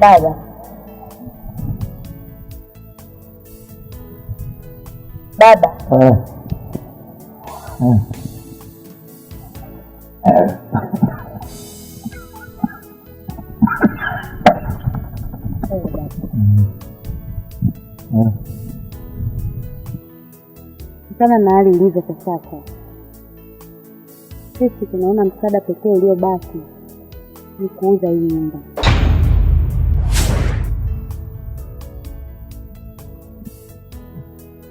Baba. Baba. Kutokana na hali ilivyo kwa sasa, sisi tunaona msaada pekee uliobaki ni kuuza hii nyumba.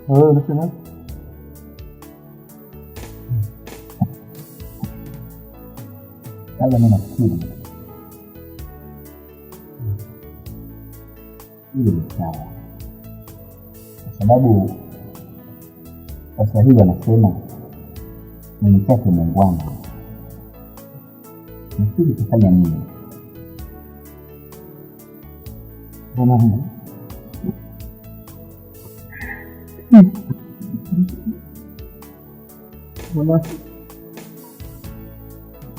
Unasema? Kama mimi nafikiri hili ni sawa, kwa sababu Waswahili wanasema mwenye chake muungwana. Nafikiri kufanya nini? Mwanangu, mwanangu,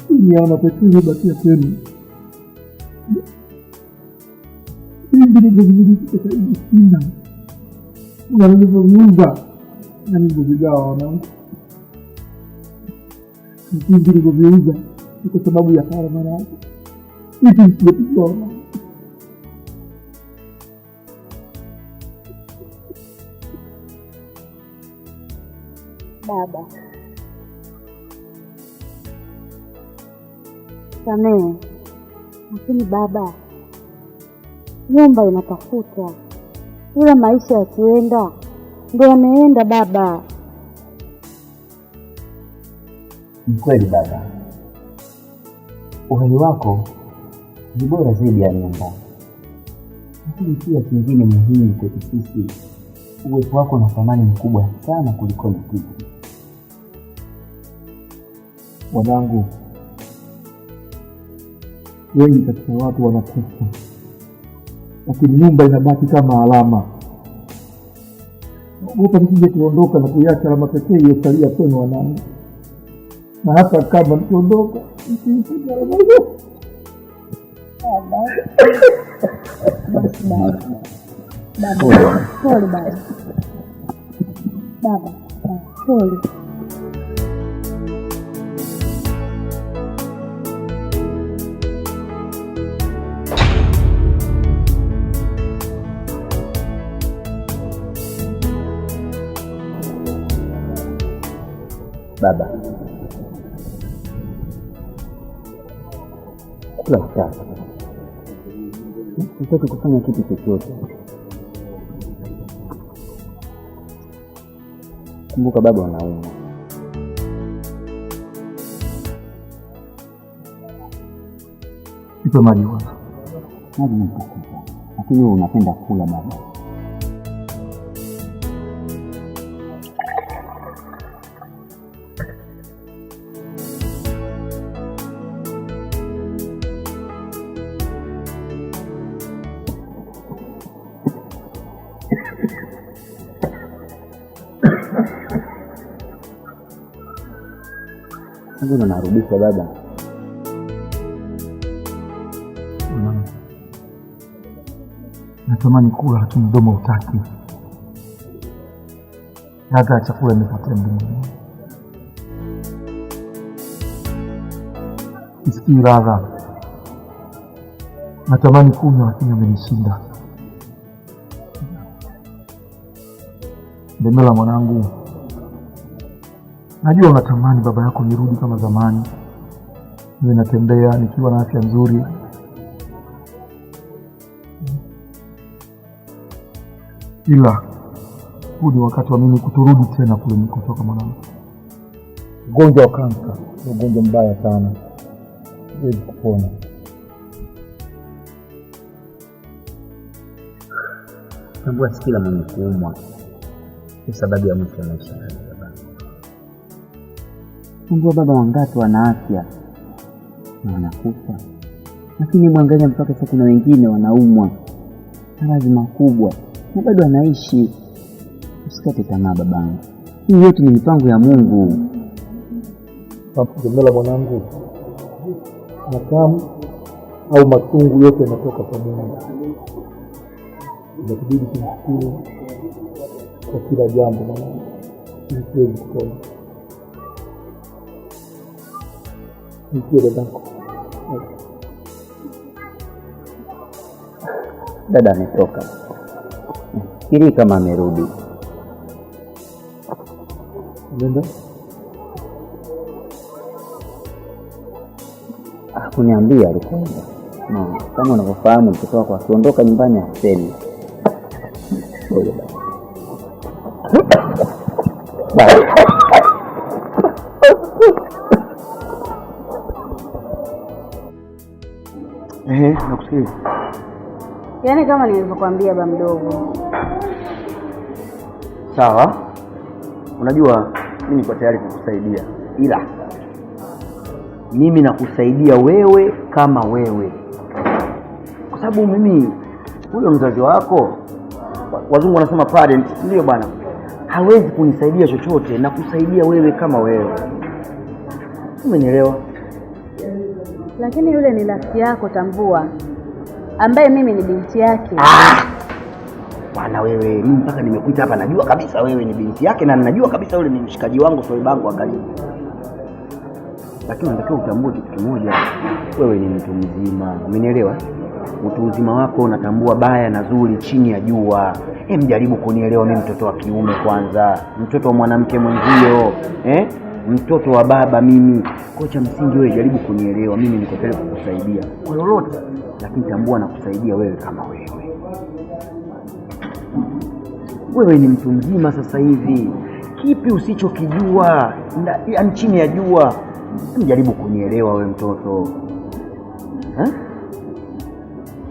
hii anapekee bakia kwenu. Hii ndio ndio kutoka hivi sina. Unanivumiza. Nani mbugawa wanangu? Hii ndio kuviuza kwa sababu ya haya mara. Hii ndio kuona. Baba. Samehe. Lakini baba, nyumba inatafuta. Ila maisha yakienda ndio yameenda baba. Ni kweli baba. Uhai wako ni bora zaidi ya nyumba. Lakini pia kingine muhimu kwetu sisi, uwepo wako na thamani mkubwa sana kuliko kitu. Wanangu, wengi katika watu wanakufa, lakini nyumba inabaki kama alama. Naogopa nisije kuondoka na kuiacha alama pekee iliyosalia kwenu wanangu. Na hata kama nikiondoka, nisije alama hiyo. Baba. Pole baba. Baba, pole. Baba, kula sasa. Sitaki kufanya kitu chochote. Kumbuka baba anaumwa. Ipo maji bwana. Maji ni sawa. Lakini wewe unapenda kula baba. Sasa narudisha baba. Natamani kula lakini mdomo hutaki. Hata chakula nimepotea mdomoni. Sisikii ladha. Natamani kunywa lakini amenishinda. Demela mwanangu, najua unatamani baba yako nirudi kama zamani. Niwe natembea nikiwa na afya nzuri. Ila huu ni wakati wa mimi kuturudi tena kule nilikotoka mwanangu. Ugonjwa wa kansa ni ugonjwa mbaya sana. Siwezi kupona. Tambua si kila mwenye kuumwa kwa sababu ya mtu wa maisha yake baba. Tambua baba wangapi wana afya na wanakufa. Lakini mwangalia mpaka sasa kuna wengine wanaumwa maradhi makubwa na bado anaishi. Usikate tamaa babangu. Hii yote ni mipango ya Mungu. Jamela mwanangu. Nakamu au machungu yote yanatoka kwa Mungu. Inabidi kumshukuru kwa kila jambo, maana siwezi kupona. Nikie dadako. Dada ametoka. Fikiri kama amerudi. Nenda. Hakuniambia alikwenda. No, kama unavyofahamu mtoto wako akiondoka nyumbani hasemi. Pole baba. Nakusikia. Yaani kama nilivyokuambia baba mdogo. Sawa. Unajua mimi niko tayari kukusaidia. Ila mimi nakusaidia wewe kama wewe. Kwa sababu mimi huyo mzazi wako, wazungu wanasema parent, ndio bwana, hawezi kunisaidia chochote, na kusaidia wewe kama wewe. Umenielewa? Lakini yule ni rafiki yako tambua, ambaye mimi ni binti yake. Bwana wewe, mimi mpaka nimekuita hapa najua kabisa wewe ni binti yake, na ninajua kabisa yule ni mshikaji wangu, soibangu wa karibu. Lakini unatakiwa utambue kitu kimoja, wewe ni mtu mzima. Umenielewa? Mtu mzima wako unatambua baya na zuri chini ya jua. Jaribu kunielewa mimi, mtoto wa kiume kwanza, mtoto wa mwanamke mwenzio, mtoto wa baba mimi. Kocha msingi wewe jaribu kunielewa, mimi niko tayari kukusaidia kwa lolote, lakini tambua na kusaidia wewe kama wewe. Wewe ni mtu mzima sasa hivi. Kipi usichokijua yaani chini ya jua? Jaribu kunielewa wewe mtoto.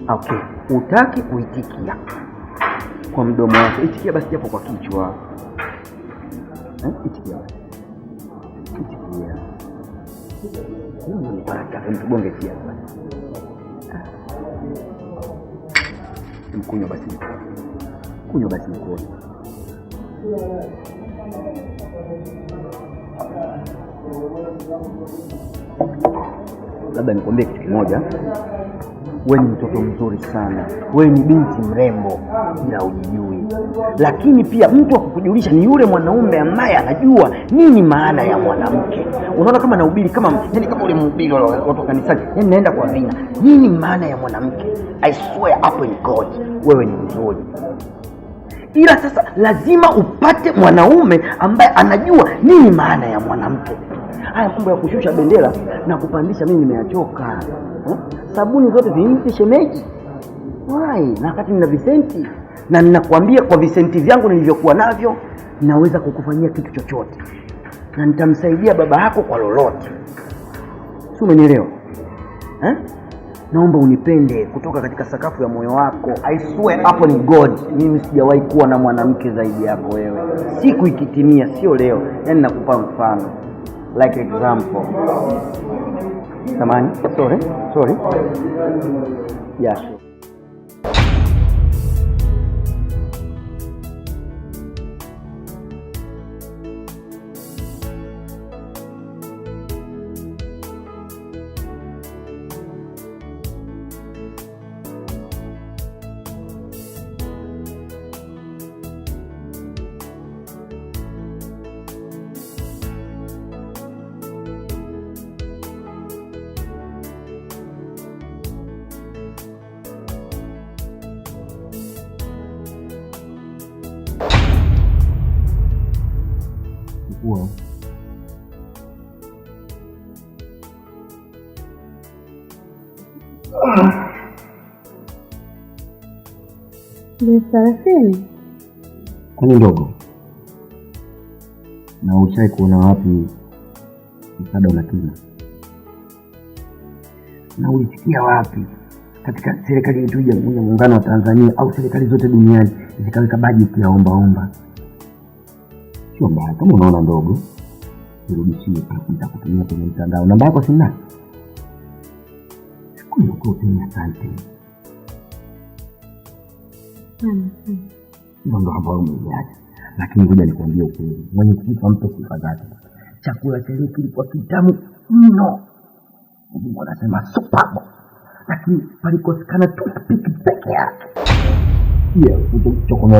Okay, utaki kuitikia kwa mdomo wako, itikia basi hapo kwa kichwa. Itikia. Itikia. Mungu ni baraka, mtugonge kiasi basi. Mkunywa basi. Kunywa basi mkono. Labda nikwambie kitu kimoja. Wewe ni mtoto mzuri sana. Wewe ni binti mrembo ila hujijui. Lakini pia mtu akukujulisha ni yule mwanaume ambaye anajua nini maana ya mwanamke. Unaona kama nahubiri kama ule mhubiri watu kanisani. Naenda kwa vina. Nini maana ya mwanamke? I swear up in God, wewe ni mzuri. Ila sasa lazima upate mwanaume ambaye anajua nini maana ya mwanamke. Haya mambo ya kushusha bendera na kupandisha mimi nimeachoka. Sabuni zote zimti shemeji. Why? Na wakati nina visenti, na ninakwambia kwa visenti vyangu nilivyokuwa navyo naweza kukufanyia kitu chochote. Na nitamsaidia baba yako kwa lolote. Si umenielewa? Naomba unipende kutoka katika sakafu ya moyo wako. I swear upon God, mimi sijawahi kuwa na mwanamke zaidi yako wewe. Siku ikitimia, sio leo. Yaani nakupa mfano. Like example. Samani, sorry. Yeah. Wow. Ni 30. Kwani ndogo? Na ushai kuona wapi msaada unatuma? Na ulisikia wapi katika serikali yetu ya Jamhuri ya Muungano wa Tanzania au serikali zote duniani zikaweka bajeti ya omba? Sio mbaya, kama unaona ndogo, nirudishie nitakutumia kwenye mtandao. Namba yako sina? Sikuwa kukutumia, asante. Ndio ambao umeniacha. Lakini ngoja nikwambie ukweli. Mwenye sifa mpe sifa zake. Chakula cha leo kilikuwa kitamu mno. Mungu anasema superb. lakini palikosekana toothpick peke yake. Yeah,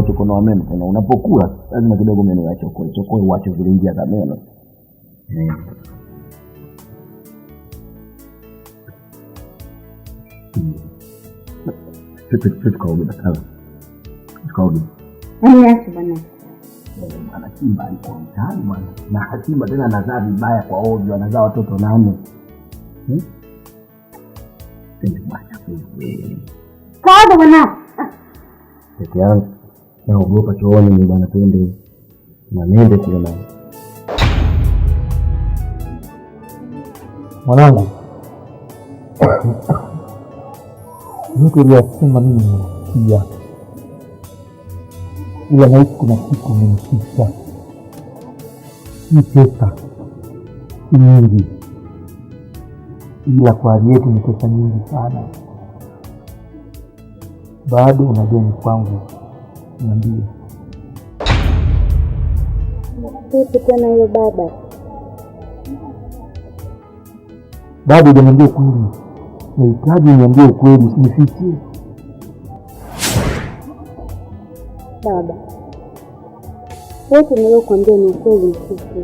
chokonoa meno. Unapokula lazima kidogo meno yachokoe uache zile njia za meno. Tukaudi. Niache bwana. Ana Simba alikuwa mtani bwana. Na Simba tena anazaa vibaya kwa ovyo, anazaa watoto 8. Kaza bwana. Peke yangu naogopa chooni ni bwana, twende na nende kule na mwanangu. Mtu aliyesema mimi nimesikia, ila nahisi kuna kitu umenishika. Hii pesa si nyingi, ila kwa hali yetu ni pesa nyingi sana. Bado unajua ni kwangu, niambie. Sisi tena hiyo baba. Bado hujaniambia ukweli. Nahitaji niambie ukweli, usifiche. Baba, wote niliokuambia ni ukweli mtupu.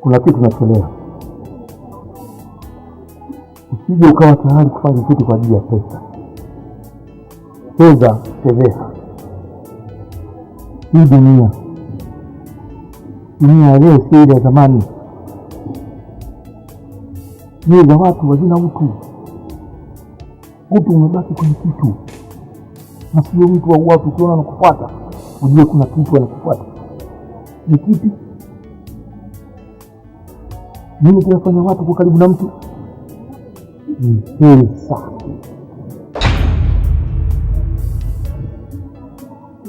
Kuna kitu nachelewa. Usije ukawa tayari kufanya kitu kwa ajili ya pesa. Pesa fedheha. Hii dunia ya leo si ile ya zamani. Ni za watu wazina utu. Utu umebaki kwenye kitu. Na sio mtu wa watu ukiona anakufuata, ujue kuna kitu anakufuata. Ni kipi? Nini kinafanya watu kwa karibu na mtu? Ni pesa.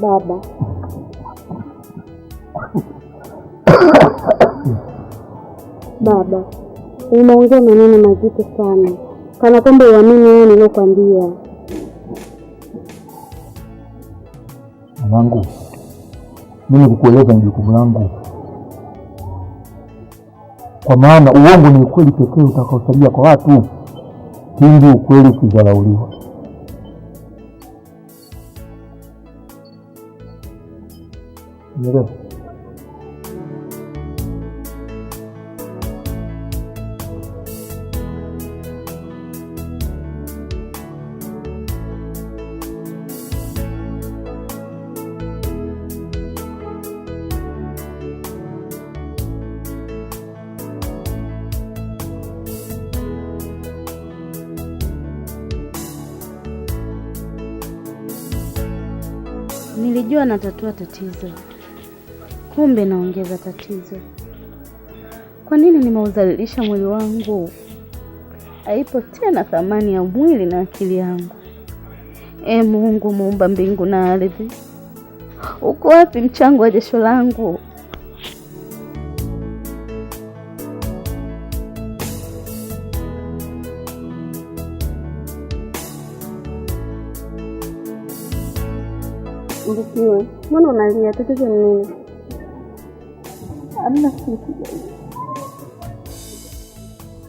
Baba, Baba, unaongea maneno mazito sana. Kana kwamba uamini wewe nilokuambia. Mwanangu, mimi kukueleza ni jukumu langu. Kwa maana uongo ni ukweli pekee utakaosalia kwa watu. Pindi ukweli ukidharauliwa. Unaelewa? Nilijua natatua tatizo, kumbe naongeza tatizo. Kwa nini nimeudhalilisha mwili wangu? Haipo tena thamani ya mwili na akili yangu. Mungu muumba mbingu na ardhi, uko wapi mchango wa jasho langu? Mbukiwe, mbona unalia? Tatizo ni nini? Hamna kitu.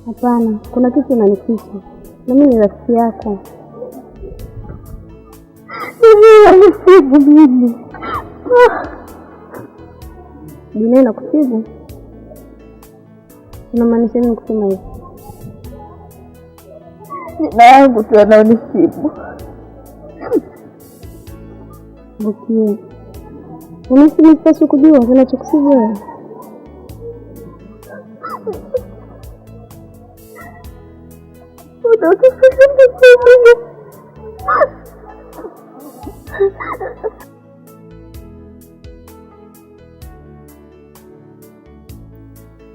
Hapana, kuna kitu unanificha. Na mimi ni rafiki yako. Mimi Dina inakusibu? Unamaanisha nini kusema hivyo? Dina yangu tu anaonisibu. Mbukiwe, unahisi nipaswa kujua kinachokusibu wewe?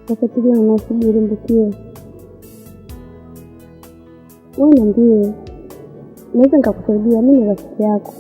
Wakati gani unasubiri Mbukiwe? Wewe niambie, naweza nikakusaidia, mimi ni rafiki yako.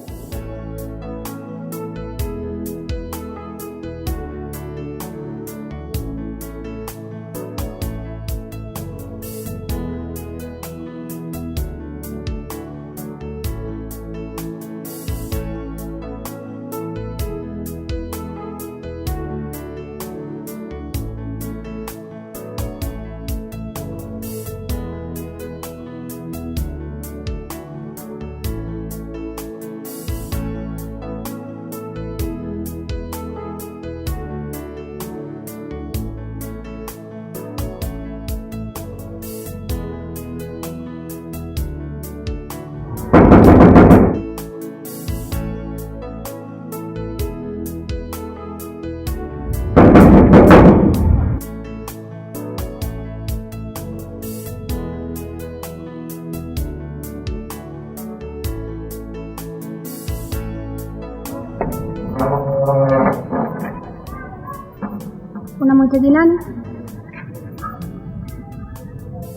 Unamhitaji nani?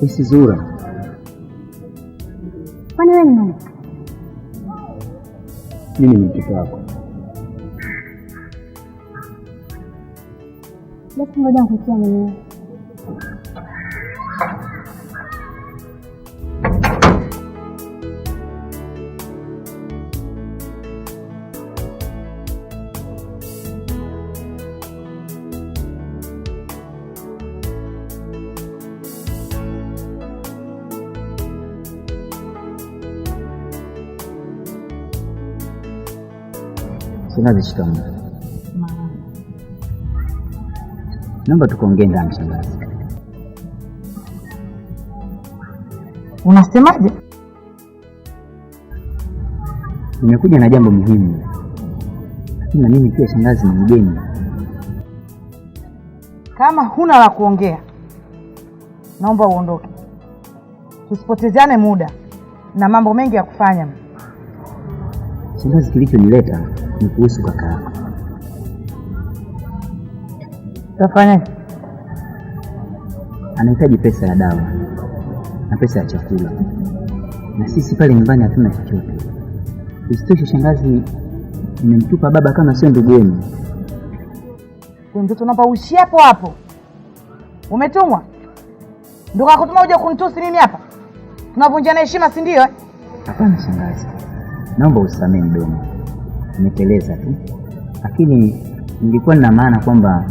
Isi Zura. Kwani wewe ni nani? Mimi ni mtoto wako. Basi ngoja nikutie mwenyewe. Shangazi, shikamoo. Naomba tukaongee ndani shangazi. Unasemaje? Nimekuja na jambo muhimu. Lakini na mimi pia shangazi ni mgeni. Kama huna la kuongea, naomba uondoke. Tusipotezeane muda na mambo mengi ya kufanya. Shangazi, kilichonileta ni kuhusu kaka yako. Tafanya? Anahitaji pesa ya dawa na pesa ya chakula, na sisi pale nyumbani hatuna chochote. Isitoshe shangazi, nimemtupa baba kama sio ndugu yenu. Kwa mtoto naomba uishi hapo hapo. Umetumwa? Ndio kakutuma uje kunitusi mimi hapa? Tunavunjana heshima, si ndio? Hapana shangazi, naomba usamee mdomo. Nimeteleza tu, lakini nilikuwa nina maana kwamba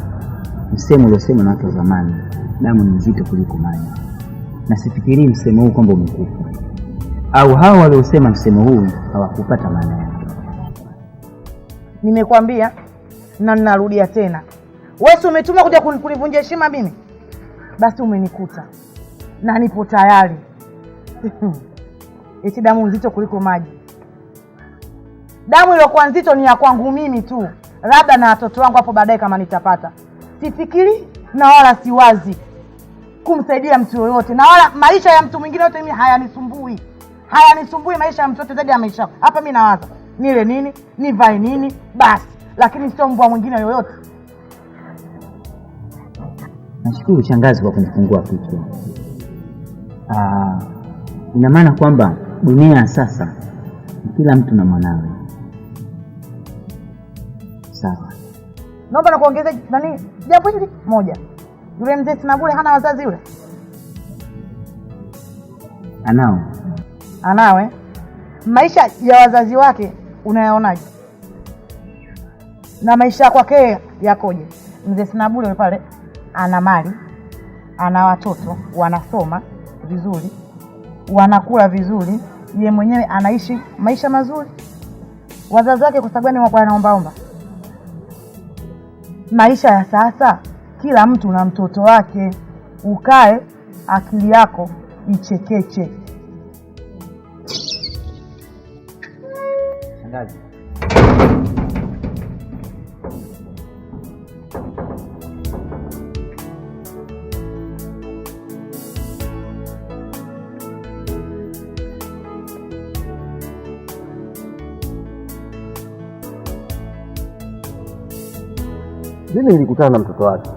msemo uliosema na watu wa zamani, damu ni nzito kuliko maji. Na sifikirii msemo huu kwamba umekufa, au hao waliosema msemo huu hawakupata maana yake. Nimekwambia na ninarudia tena, wewe umetuma kuja kunivunjia heshima mimi? Basi umenikuta na nipo tayari. Eti damu nzito kuliko maji. Damu iliyokuwa nzito ni ya kwangu mimi tu, labda na watoto wangu hapo baadaye kama nitapata. Sifikiri na wala siwazi kumsaidia mtu yoyote, na wala maisha ya mtu mwingine yote mimi hayanisumbui. Hayanisumbui maisha ya mtu yote zaidi ya maisha yangu. Hapa mimi nawaza nile nini, nivae nini, basi, lakini sio mbwa mwingine yoyote. Nashukuru shangazi kwa kunifungua kichwa. Ina maana kwamba dunia sasa kila mtu na mwanawe. Sawa. Naomba nakuongeze jambo hili moja. Yule mzee Sinabule hana wazazi yule? Anao. Anawe. Maisha ya wazazi wake unayaonaje? Na maisha kwake yakoje? Mzee Sinabule yule pale ana mali, ana watoto, wanasoma vizuri, wanakula vizuri, yeye mwenyewe anaishi maisha mazuri. Wazazi wake kwa sababu gani wako wanaombaomba? Maisha ya sasa kila mtu na mtoto wake. Ukae akili yako ichekeche. Shangazi. Mimi nilikutana na mtoto wake.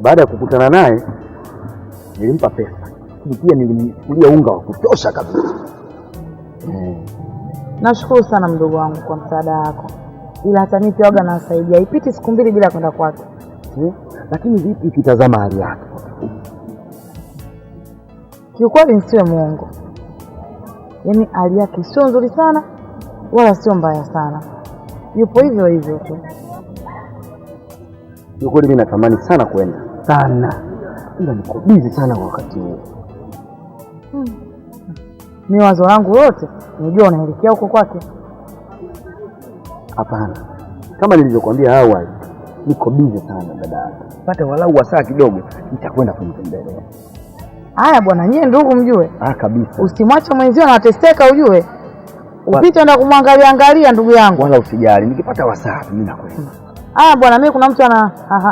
Baada ya kukutana naye nilimpa pesa, lakini pia nilimchukulia unga wa kutosha kabisa. Nashukuru sana mdogo wangu kwa msaada wako, ila hata mimi pia nasaidia. Ipiti siku mbili bila kwenda kwake. Lakini vipi ukitazama hali yake? Kiukweli nisiwe muongo, yaani hali yake sio nzuri sana wala sio mbaya sana, yupo hivyo hivyo tu. Kiukweli mimi natamani sana kwenda sana, ila niko busy sana kwa wakati huu. Mimi wazo langu lote unajua unaelekea huko kwake. Hapana, kama nilivyokuambia awali, niko busy sana dada. Pata walau wasaa kidogo nitakwenda kumtembelea. Haya bwana, nyie ndugu mjue. Kabisa. Usimwache mwenzio anateseka ujue. Upite na kumwangalia ndugu yangu. Wala usijali, nikipata wasaa mimi nakwenda. Haya bwana, mimi kuna mtu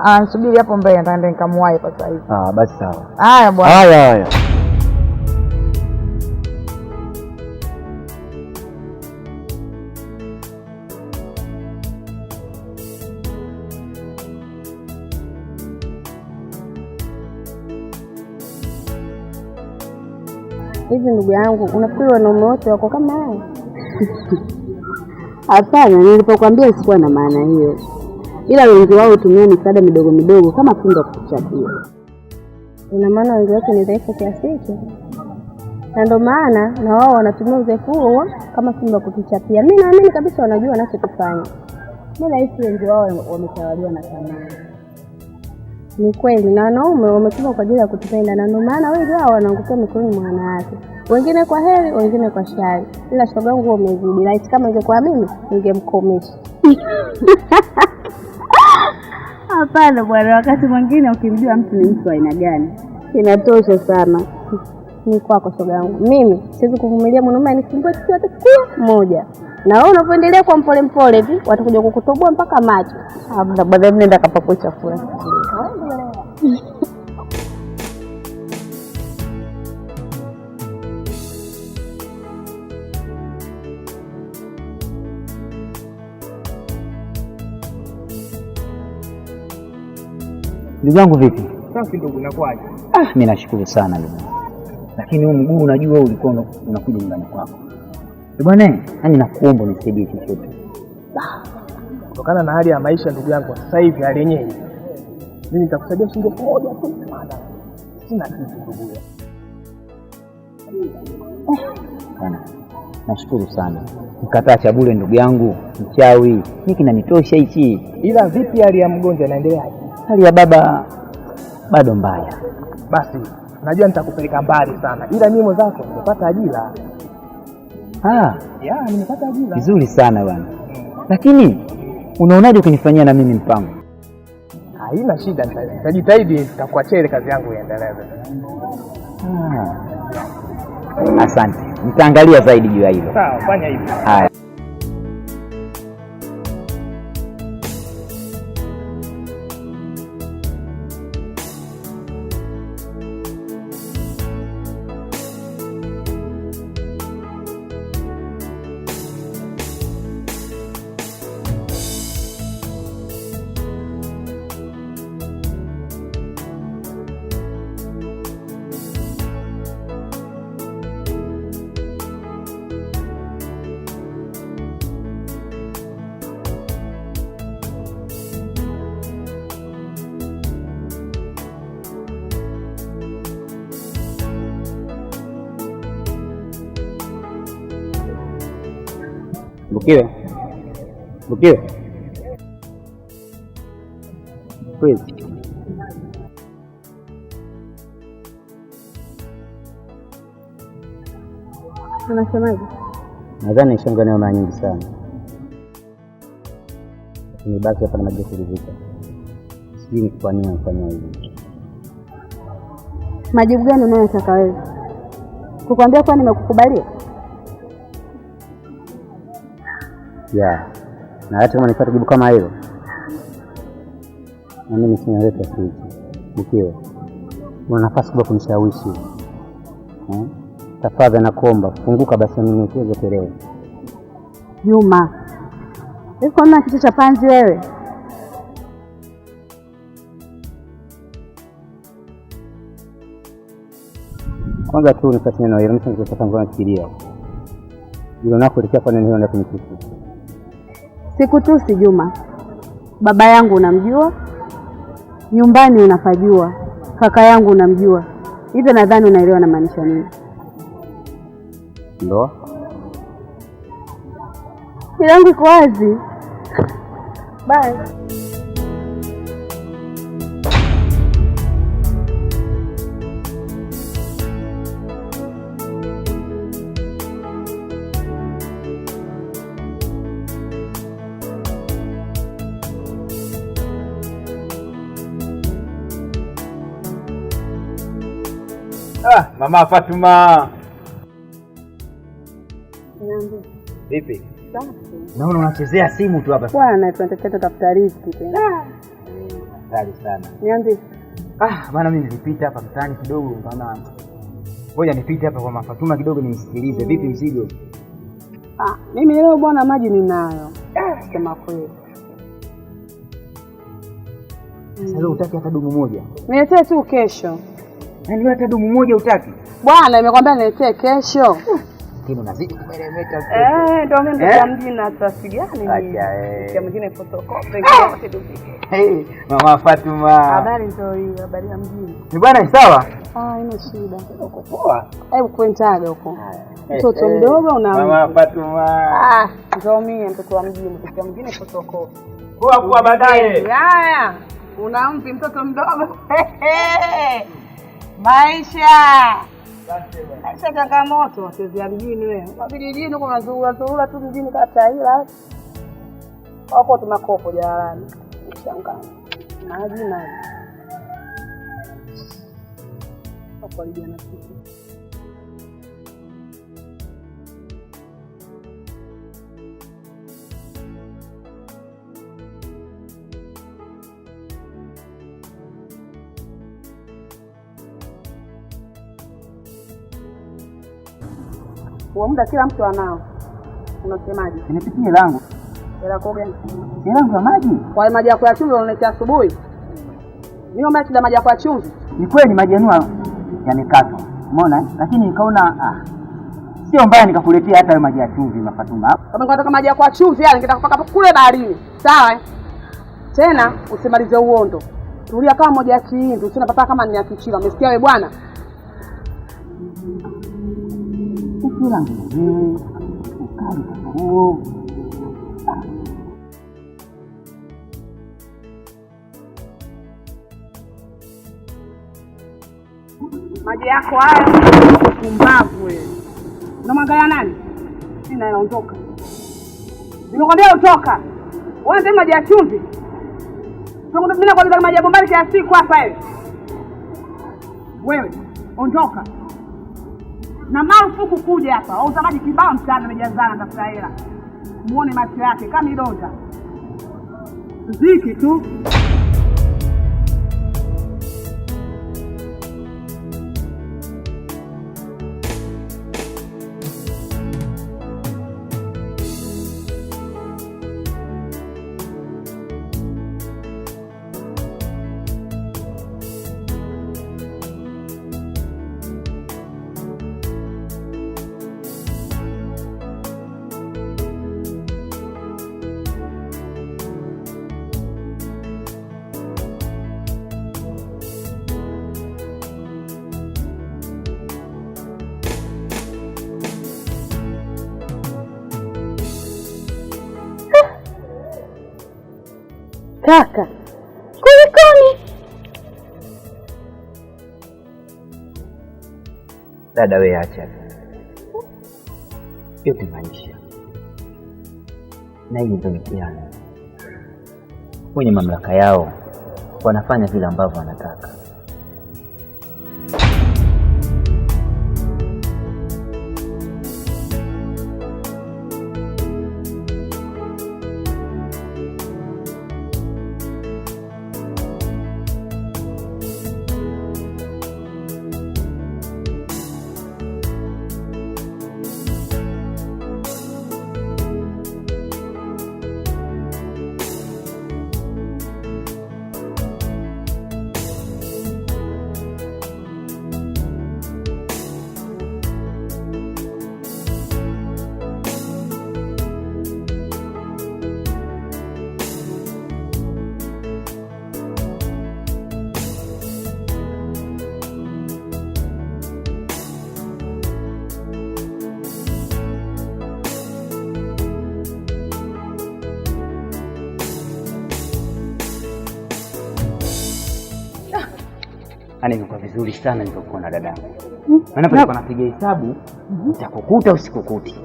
anasubiri hapo mbele, nitaenda nikamwahi sasa hivi. Basi sawa. Haya bwana. Haya. Hivi ndugu yangu, unafikiri wanaume wote wako kama hao? Hapana, nilipokuambia sikuwa na maana hiyo. Ila wengi wao hutumia misaada midogo midogo kama fimbo kuchapia. Ina maana wengi wake ni dhaifu kiasi hicho. Na ndio maana na wao wanatumia udhaifu huo kama fimbo kutuchapia. Mimi naamini kabisa wanajua wanachokifanya. Mimi nahisi wengi wao wametawaliwa na tamaa. Ni kweli, na wanaume wametuma kwa ajili ya kutupenda, na ndio maana wengi wao wanaangukia mikononi mwa wanawake. Wengine kwa heri, wengine kwa shari. Ila shoga yangu umezidi. Laiti kama ingekuwa mimi, ningemkomesha. Hapana bwana, wakati mwingine ukimjua mtu ni mtu aina gani, inatosha sana. Ni kwako shoga yangu. Mimi siwezi kuvumilia mwanaume anisumbue kitu hata siku moja. Na wewe unapoendelea kwa mpole mpole hivi, watakuja kukutoboa mpaka macho. Hapana, baadaye nenda kapakue chakula. Ndugu yangu vipi? Safi ndugu, nakwaje? Mimi nashukuru sana ndugu. Lakini huu mguu unajua ulikuwa unakuja nyumbani kwako. Bwana, yani nakuomba unisaidie chochote. Kutokana na hali ya maisha ndugu yangu sasa hivi hali yenyewe. Mimi nitakusaidia shilingi 1 tu. Sina kitu ndugu. Bwana, nashukuru sana. Mkataa cha bure ndugu yangu, mchawi. Mimi kinanitosha hichi. Ila vipi hali ya mgonjwa inaendeleaje? Hali ya baba bado mbaya. Basi, najua nitakupeleka mbali sana. Ila mimi mwenzako nimepata ajira. Nimepata ajira. Vizuri sana bwana. Lakini unaonaje ukinifanyia na mimi mpango? Haina shida, nitajitahidi nitakuachia ile kazi yangu iendeleze. Asante. Nitaangalia zaidi juu ya hilo. Sawa, fanya hivyo. Haya. Bukiwe. Kweli. Unasemaje? Nadhani nishanganea mara nyingi sana. Nimebaki hapa na maji kulivika. Sijui ni kwa nini nafanya hivi. Majibu gani unayotaka wewe? Kukwambia kwa nimekukubalia? Na hata kama nipate jibu kama hilo, na mimi sinaleta sisi. Bukiwe, una nafasi kubwa kunishawishi. Tafadhali nakuomba, funguka basi mimi niweze kuelewa. Juma, uko na kitu cha panzi wewe? Kwanza tu nipate neno hilo, mimi sasa ngoja nifikirie. Hilo nako likia kwa nini hilo ndio kunitusi? Sikutusi Juma. Baba yangu unamjua, nyumbani unapajua, kaka yangu unamjua. Hivyo nadhani unaelewa na maanisha nini. Ndio? Milango iko wazi. Bye. Mama Fatuma. Vipi? Safi. Naona unachezea simu tu hapa. Bwana, tunataka tafuta riziki tena. Kali sana. Niambie. Bwana mimi nilipita hapa mtaani kidogo kama ngoja nipite hapa kwa Mama Fatuma kidogo nimsikilize. Vipi mzigo? Mimi leo bwana maji ninayo. Sema kweli. Sasa utaki hata dumu moja? Niletee tu kesho. Yaani hata dumu moja utaki? Bwana nimekwambia niletee kesho. Lakini unazidi kumeremeta. Ndio mimi ndio mjini na sasa gani? Acha kwa mwingine photocopy kwa Hey, Mama Fatuma. Habari ndio hii, habari ya mjini. Ni bwana sawa? Ina shida. Uko poa? Hebu kwentaga huko. Mtoto mdogo una Mama Fatuma. Ndio mimi mtoto wa mjini, kwa mwingine photocopy. Kwa baadaye. Haya. Unampi mtoto mdogo. Maisha. Maisha changamoto, wachezea mjini wewe. Kwa vijijini huko unazurura tu mjini kata ila. Hapo tunakopo jalalani. Shangaa. Maji. Hapo lijana sisi. Kwa muda kila mtu anao. Unasemaje? Nipitie langu. Hela kwa gani? Langu ya maji. Kwa maji yako ya chumvi unaletea asubuhi. Mimi naomba shida maji yako ya chumvi. Ni kweli maji yanua yamekatwa. Umeona? Lakini nikaona sio mbaya nikakuletea hata hayo maji ya chumvi Mafatuma. Kama unataka maji yako ya chumvi yale nitakupaka kule baharini. Sawa? Tena usimalize uondo. Tulia kama moja ya kiindu, usina papa kama ni ya kichila. Umesikia wewe bwana? Kila mtu ukali huo. Maji yako hayo kumbavu wewe. Unamwangalia nani? Sina naondoka. Nimekwambia utoka. Wewe ndio maji ya chumvi. Mimi nakwambia maji ya bombari kila siku hapa wewe. Wewe ondoka. Na marufuku kuja hapa. Wauza maji kibao mtaani amejazana na hela. Muone macho yake kama idonda. Ziki tu. Kaka, kulikoni? Dada wewe acha. Yote maisha. Na hii ndio mtihani. Wenye mamlaka yao wanafanya vile ambavyo wanataka. Ani nimekuwa vizuri sana nilipokuona dadangu. Maana pale napiga hesabu nitakukuta usikukuti.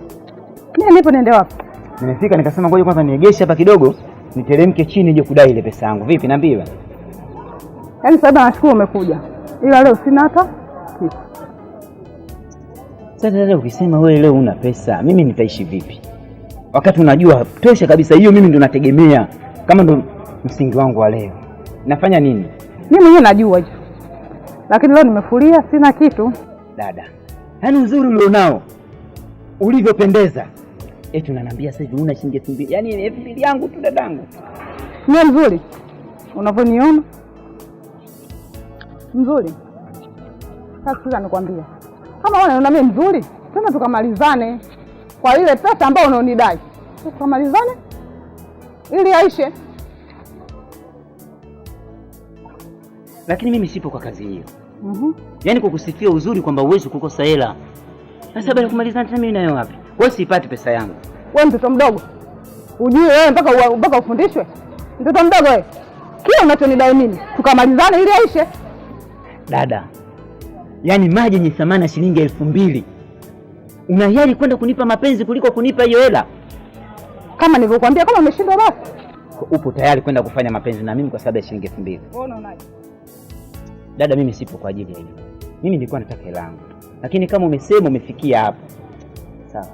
Mimi nipo nende wapi? Nimefika nikasema ngoja kwanza niegeshe hapa kidogo, niteremke chini nje kudai ile pesa yangu. Vipi naambiwa? Yaani sasa nashukuru umekuja. Ila leo sina hata kitu. Sasa leo ukisema wewe leo una pesa, mimi nitaishi vipi? Wakati unajua tosha kabisa hiyo mimi ndo nategemea kama ndo msingi wangu wa leo. Nafanya nini? Mimi mwenyewe najua hiyo. Lakini leo nimefulia sina kitu. Dada, yaani uzuri ulionao ulivyopendeza. Eti unaniambia sasa hivi una shilingi 2000. Yaani 2000 yangu tu dadangu. Ni mzuri. Unavyoniona? Mzuri. Sasa nikwambia. Kama wewe unaona mimi mzuri, tena tukamalizane kwa ile pesa ambayo unaonidai. Tukamalizane ili aishe. Lakini mimi sipo kwa kazi hiyo. Yaani kukusifia uzuri kwamba uwezi kukosa hela. Sasa baada ya kumalizana tena mimi nayo wapi? Wewe sipati pesa yangu. Wewe mtoto mdogo. Ujue wewe mpaka ufundishwe. Mtoto mdogo wewe. Kile unachonidai mimi, tukamalizane ili aishe. Dada. Yaani maji yenye thamani ya shilingi 2000. Unahiari kwenda kunipa mapenzi kuliko kunipa hiyo hela? Kama nilivyokuambia, kama umeshindwa basi. Upo tayari kwenda kufanya mapenzi na mimi kwa sababu ya shilingi 2000. Wewe unaonaje? Dada, mimi sipo kwa ajili ya hilo. Mimi nilikuwa nataka hela yangu. Lakini kama umesema umefikia hapo. Sawa.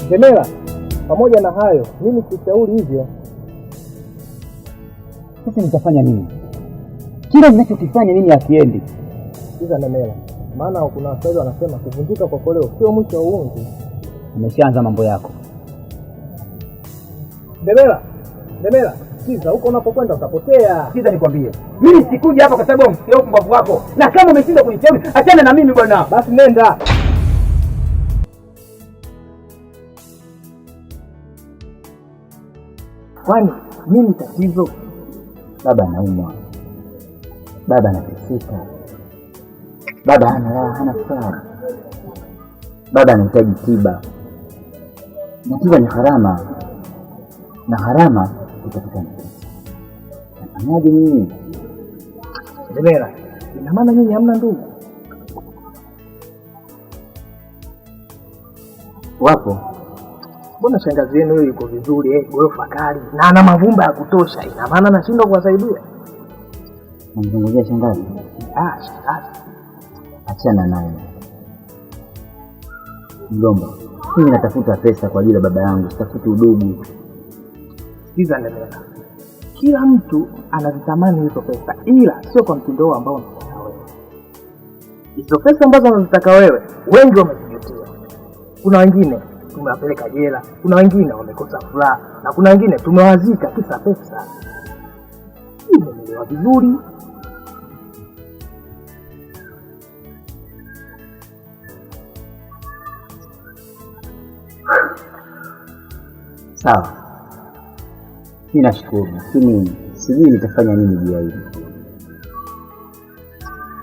Ndemela, pamoja na hayo, mimi sishauri hivyo. Sasa nitafanya nini? Kila ninachokifanya mimi hakiendi. Sikiza Ndemela, maana kuna waswahili wanasema kuvunjika kwa koleo sio mwisho wa uungu. Umeshaanza mambo yako. Ndemela, sikiza, huko unapokwenda utapotea. Sikiza nikwambie. Mimi sikuja hapa kwa sababu ya msikio mbavu wako. Na kama umeshinda kunishauri, achana na mimi bwana. Basi nenda. Kwani mimi tatizo? Baba anaumwa. Baba anateseka. Baba hana raha, hana furaha. Baba anahitaji tiba. Na tiba ni gharama. Na gharama itapatikana. Nafanyaje mimi? Ndemela, ina maana nyinyi hamna ndugu? Wapo. Mbona shangazi yenu yuko vizuri, gorofa kali na ana mavumba ya kutosha, ina maana nashindwa kuwasaidia? Namzungumzia shangazi. Shangazi. Achana naye. Mgomba, mimi natafuta pesa kwa ajili ya baba yangu, sitafuti udugu. Sikiza Ndemela, kila mtu anazitamani hizo pesa, ila sio kwa mtindo ambao unataka wewe. Hizo pesa ambazo unazitaka wewe, wengi wamezijutia. Kuna wengine tumewapeleka jela, kuna wengine wamekosa furaha, na kuna wengine tumewazika kisa pesa. Umeelewa vizuri? Sawa. Mimi nashukuru, lakini sijui nitafanya nini juu ya hili.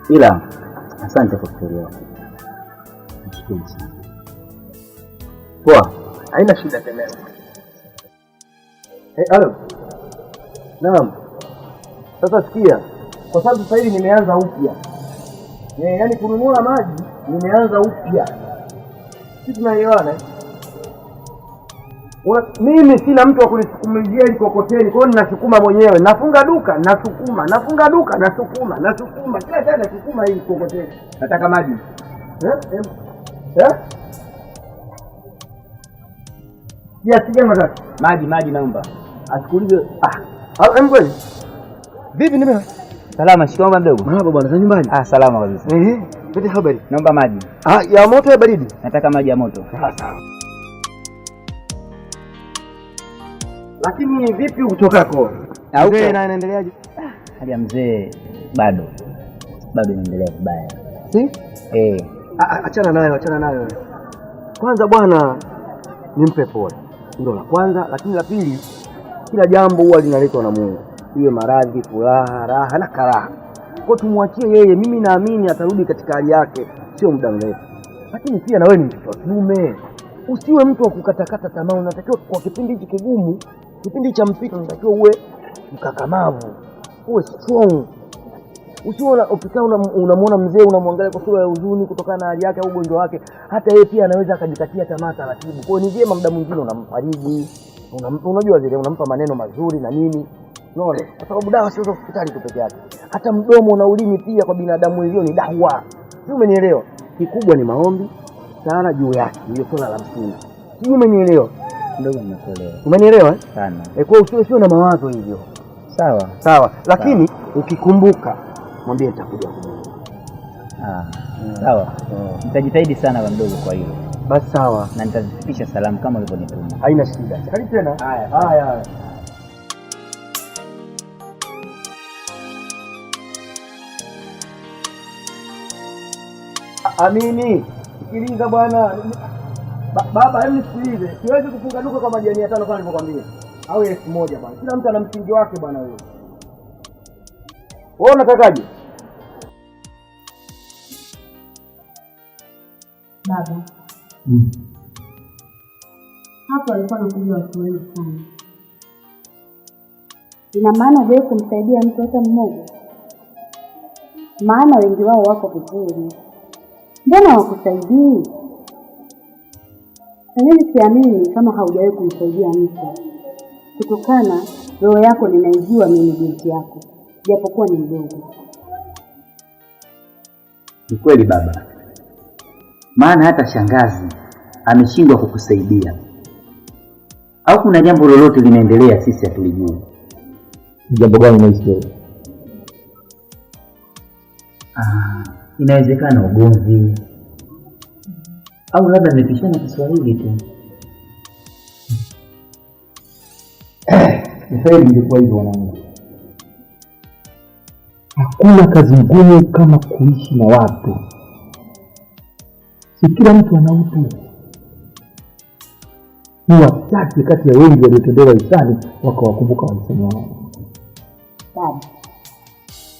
Ila asante kwa kuelewa. Nashukuru sana. Poa, haina shida tena. Alo. Naam. Sasa sikia, kwa sababu sasa hivi nimeanza upya. Yaani kununua maji nimeanza upya. Sisi tunaelewana. Mimi sina mtu wa kunisukumizia ili kokoteni, kwa hiyo ninasukuma mwenyewe. Nafunga duka, nasukuma, nafunga duka, nasukuma, nasukuma. Kila saa nasukuma hii kokoteni. Nataka maji. Kiasi gani matatu? Maji naomba. Asikuulize. Kweli? Vipi Ndemela? Salama, shikamoo mdogo. Marhaba bwana, za nyumbani? Salama kabisa. Pete habari. Naomba maji. Ya moto ya baridi? Nataka maji ya moto. Sawa. Lakini vipi utokako? Mzee anaendeleaje? Hali ya mzee bado inaendelea vibaya. Si? Achana nayo. Kwanza bwana, nimpe pole. Ndio la kwanza, lakini la pili, kila jambo huwa linaletwa na Mungu. Iwe maradhi, furaha, raha na karaha. Kwa tumwachie yeye, mimi naamini atarudi katika hali yake sio muda mrefu. Lakini pia na wewe ni mtoto wa kiume. Usiwe mtu wa kukatakata tamaa, unatakiwa kwa kipindi hiki kigumu, kipindi cha mpito unatakiwa uwe mkakamavu, uwe strong. Usiona ukikaa unamwona mzee unamwangalia kwa sura ya huzuni kutokana na hali yake au ugonjwa wake, hata yeye pia anaweza akajikatia tamaa taratibu. Kwa hiyo ni vyema muda mwingine unamfariji, unajua zile unampa maneno mazuri na nini. Unaona? Kwa sababu dawa sio hospitali tu peke yake. Hata mdomo na ulimi pia kwa binadamu hiyo ni dawa. Sio, umenielewa? Kikubwa ni maombi sana juu yake. Hiyo swala la msingi. Sio, umenielewa? Ndio nimekuelewa. Umenielewa? Sana. Kwa hiyo sio na mawazo hivyo. Sawa. Lakini ukikumbuka mwambie nitakuja kumwona. Sawa. Nitajitahidi sana kwa mdogo kwa hilo. Basi sawa. Na nitazifikisha salamu kama ulivyonituma. Haina shida. Karibu tena. Haya. Amini. Sikiliza bwana. Baba, hebu nisikilize. Siwezi kufunga duka kwa majani 5 kama nilivyokuambia. Au 1000 bwana. Kila mtu ana msingi wake bwana wewe. Wewe unatakaje? Baba. Hapa alikuwa anakuja watu wengi sana. Ina maana huwezi kumsaidia mtu hata mmoja? Maana wengi wao wako vizuri. Mbona hawakusaidii? Mimi siamini kama haujawahi kumsaidia mtu. Kutokana roho yako ninaijua mimi binti yako, japokuwa ni mdogo. Ni kweli baba. Maana hata shangazi ameshindwa kukusaidia. Au kuna jambo lolote linaendelea sisi hatulijui? Jambo gani unaisikia? Inawezekana ugomvi. Au labda mmepishana Kiswahili tu. Kiswahili ndiko hivyo wanangu. Hakuna kazi ngumu kama kuishi na watu. Si kila mtu ana utu. Ni wachache kati ya wengi waliotendewa hisani wakawakumbuka walisema wao. Baba,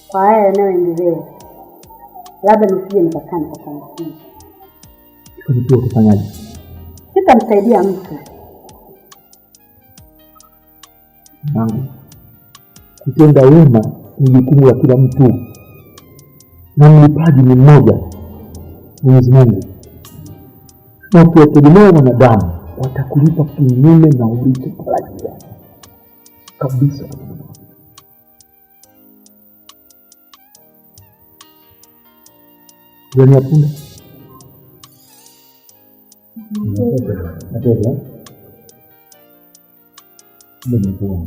kwa haya yanayoendelea, labda nisije nikakana kwa kanisa. Kwa kufanyaje? Sitamsaidia mtu. Nangu, kutenda wema ni jukumu la kila mtu. Na mlipaji ni mmoja, Mwenyezi Mungu. Na ukiwategemea wanadamu, watakulipa kinyume na ulichotarajia. Kabisa. Jani ya punda? Nataka. Ndio.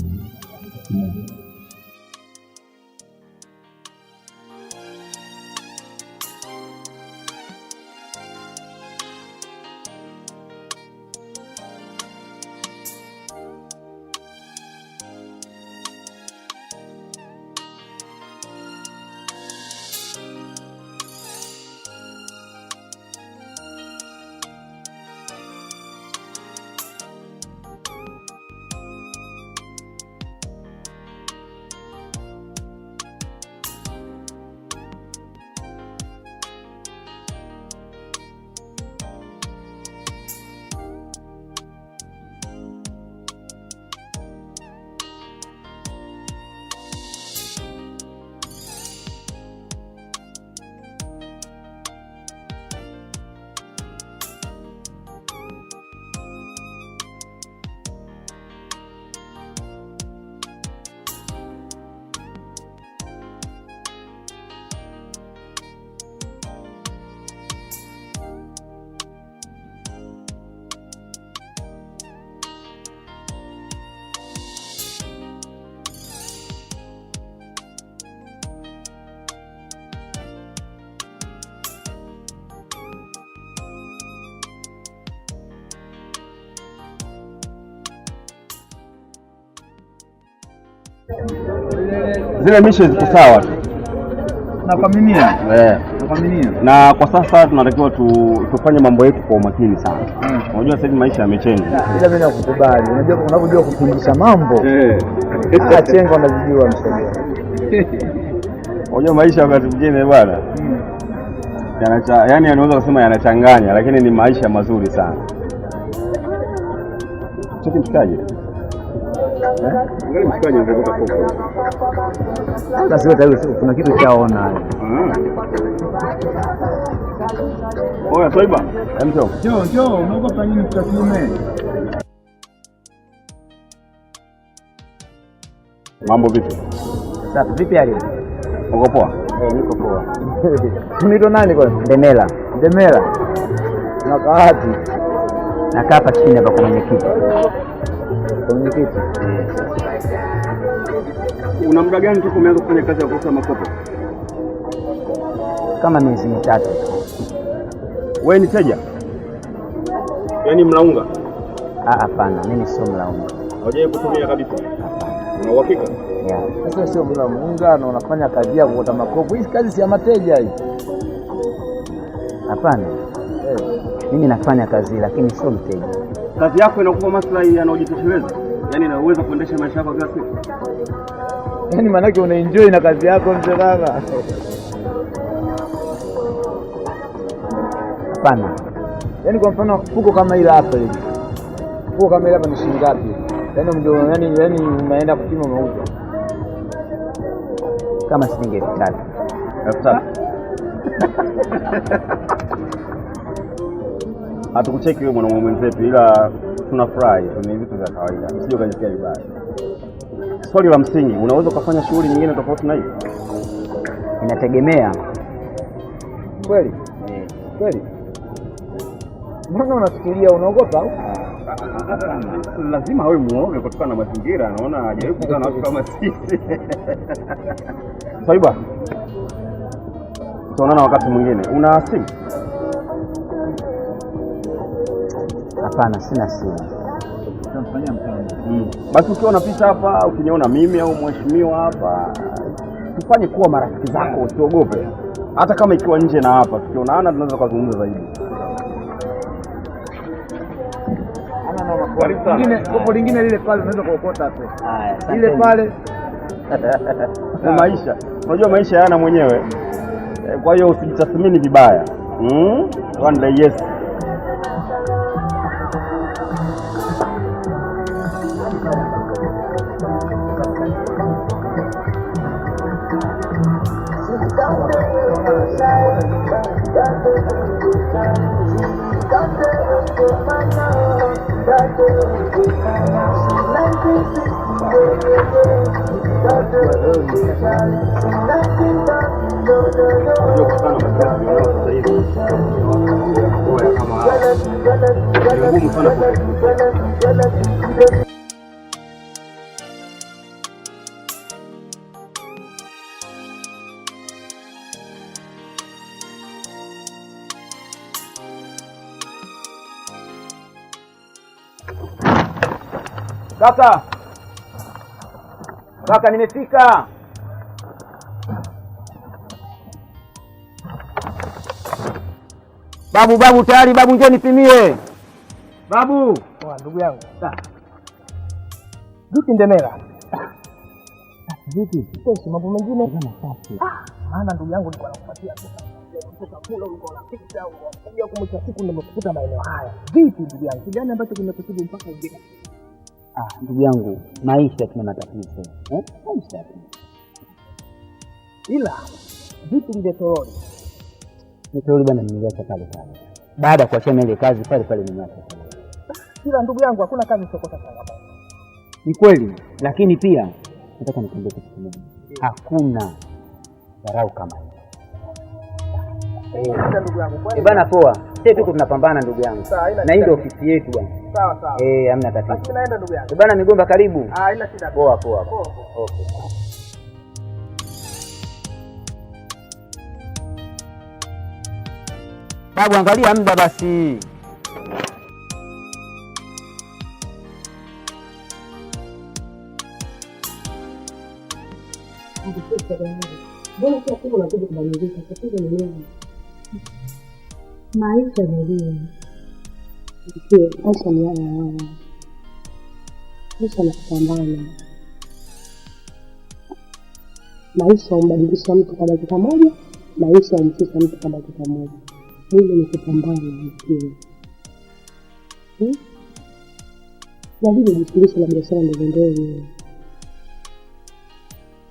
Zile mishe ziko sawa tu. Nakuaminia. Nakuaminia. Na kwa sasa tunatakiwa tufanye mambo yetu kwa umakini sana. Unajua sasa maisha yamechange. Ila mimi nakukubali. Unajua unapojua kupindisha mambo. Chenga unazijua msaidia. Unajua maisha wakati mwingine bwana. Yaani anaweza kusema yanachanganya, lakini ni maisha mazuri sana. Cheki mshikaji. Angalia mshikaji anataka kufa. Hata sio tayari kuna kitu chaona. Oya Swaiba, Njoo, unaogopa nini mtakiume? mambo vipi? Safi, vipi hali? Uko poa? Niko poa. Unaitwa nani kwanza? Ndemela. Unakaa wapi? Nakaa hapa chini hapa kwa mwenyekiti. Una muda gani toka umeanza kufanya kazi ya kuuza makopo? Kama miezi mitatu. Wewe ni teja? Yaani mlaunga? Hapana, mimi sio mlaunga. Haujawahi kutumia kabisa? Una uhakika? Yeah. Sasa sio mlaunga na unafanya kazi ya kuota makopo. Hii kazi si ya mateja hii. Hapana. Mimi nafanya kazi lakini sio mteja. Kazi yako inakupa maslahi yanayojitosheleza? Yaani unaweza kuendesha maisha yako kila siku? Yaani maana yake unaenjoy na kazi yako mzee baba. Hapana. Yaani kwa mfano fuko kama ile hapa hivi. Fuko kama ile hapa ni shilingi ngapi? Yaani unaenda kupima mauzo. Kama shilingi 3,000. 3,000. Hatukucheki wewe mwanaume mwenzetu, ila tunafurahi, ni vitu vya kawaida. Sio kujisikia vibaya. Swali la msingi, unaweza kufanya shughuli nyingine tofauti na hii? Inategemea. Kweli? Kweli. Mbona unafikiria unaogopa au? Lazima awe muoga kutokana na mazingira, naona hajawahi kukutana na watu kama sisi. Swaiba. Tuonana wakati mwingine. Una simu? Hapana, sina simu. Tunafanyia mpango. Basi ukiwa unapita hapa, ukiniona mimi au mheshimiwa hapa, tufanye kuwa marafiki zako, usiogope. Hata kama ikiwa nje na hapa, tukionana tunaweza kuzungumza zaidi. Kopo lingine lile pale unaweza kuokota hapo. Haya, Ile pale. Ni maisha. Unajua maisha yana mwenyewe. Kwa hiyo usijitathmini vibaya. One day yes. Kaka nimefika. Babu tayari babu, njoo nipimie. Babu. Ndugu yangu. Vipi Ndemela? Vipi? Sasa mambo mengine kama safi. Maana ndugu yangu nilikuwa nakupatia pesa. Kutoka kule ulikuwa unapita au unakuja kumcha siku nimekukuta maeneo haya. Vipi ndugu yangu? Kijana ambacho kimekusibu mpaka uje. Ndugu yangu, maisha tuna matatizo. Maisha. Ila vipi ndio toroli? Toroli bwana nimeliacha pale. Baada ya kuachana ile kazi pale nimeacha. Ila ndugu yangu hakuna kazi sokota sana. Ni kweli, lakini pia nataka nikwambie kitu kimoja. Hakuna dharau kama hiyo. Ndugu yangu kwani bana poa. Sisi tuko tunapambana ndugu yangu. Na hii ndio ofisi yetu bwana. Sawa. Hamna tatizo. Basi naenda ndugu yangu. Bana Migomba karibu. Haina shida. Poa. Okay. Babu angalia muda basi. Maisha yalio. Maisha ni haya. Maisha ni kupambana. Maisha humbadilisha mtu kwa dakika moja, maisha humshusha mtu kwa dakika moja. Hili ni kupambana mkio. Lazima ujishughulishe na biashara ndogo ndogo.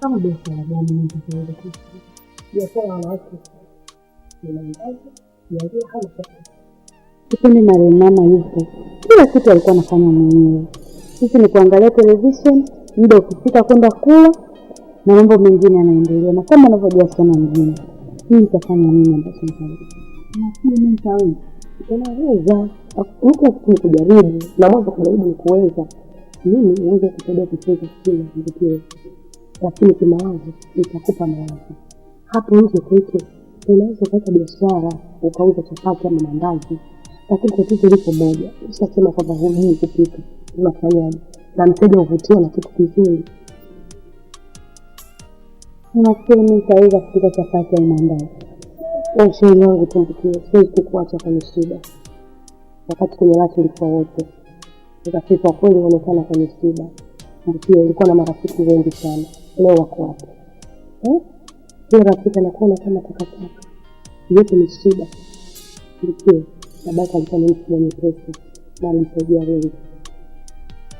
Kama biashara gani nitaweza kufanya? Biashara wanawake inaanza kuanzia kama sasa. Kipindi marehemu mama yupo, kila kitu alikuwa anafanya mwenyewe. Sisi ni kuangalia television, muda ukifika kwenda kula na mambo mengine yanaendelea. Na kama unavyojua sana mjini, mimi nitafanya nini ambacho nitaweza? Nafikiri mimi nitaweza. Unaweza huko kujaribu, na mwanzo kujaribu ni kuweza. Mimi niweze kusaidia kucheza kile, lakini kimawazo nitakupa mawazo. Hapo nje kwetu unaweza kupata biashara, ukauza chapati ama mandazi, lakini tatizo liko moja. Usisema kwamba hujui kupika, unafanyaje? Na mteja uvutiwe na kitu kizuri. Nafikiri mimi nitaweza kupika chapati au mandazi. Ushauri wangu tu mkuu, siwezi kukuacha kwenye shida. Wakati kwenye watu ulikuwa wote, ukafika kweli unaonekana kwenye shida. Mkuu ulikuwa na marafiki wengi sana, leo wako wapi? Kila rafiki anakuona kama takataka. Yote ni shida. Mkuu babaka alikuwa ni mtu mwenye pesa na alisaidia wengi.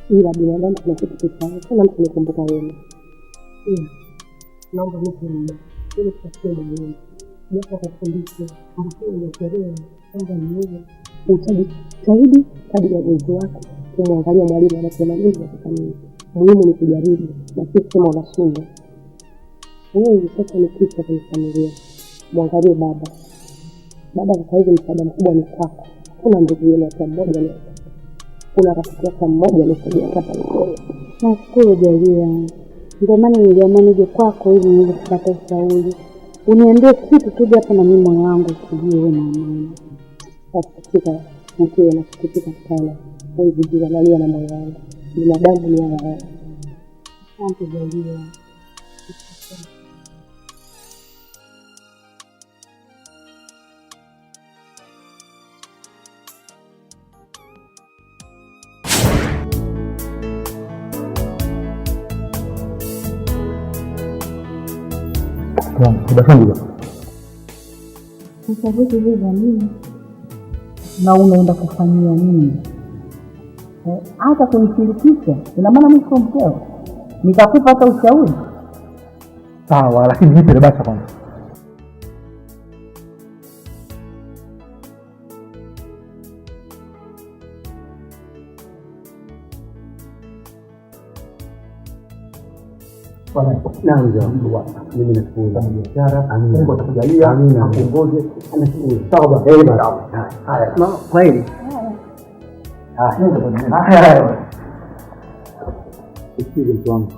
Ila binadamu kuna kitu kifanya, kila mtu anakumbuka wewe. Naomba mtu mmoja, ili tusikie mwenyewe. Japo kufundisha, mkuu unasheria, kwanza mmoja. Utajitahidi kadri ya uwezo wako kumwangalia mwalimu anasema nini na kufanya nini. Muhimu ni kujaribu na si kusema unashinda. Wewe sasa ni kitu kwenye familia. Mwangalie baba. Baba sasa hivi msaada mkubwa ni kwako. Kuna ndugu yenu hata mmoja leo. Kuna rafiki yako mmoja anasaidia hapa leo. Nashukuru Jalia. Ndio maana niliamua nije kwako ili niweze kupata ushauri. Uniambie kitu tu hapa na mimi moyo wangu kujue wewe na amani. Katika mkiwa na kitu sana. Wewe vijana nalia na moyo wangu. Binadamu ni hawa. Asante Jalia. Sasa vitu hivi nini? Na unaenda kufanyia nini? Hata kunishirikisha, ina maana mimi sio mkeo. Nitakupa hata ushauri. Sawa, lakini nipe basi kwanza. Naanza mimi nashukuru biashara. Mungu atakujalia, akuongoze, anashukuru. Sawa baba. Haya, kweli. Haya. Usiwe mtu wangu.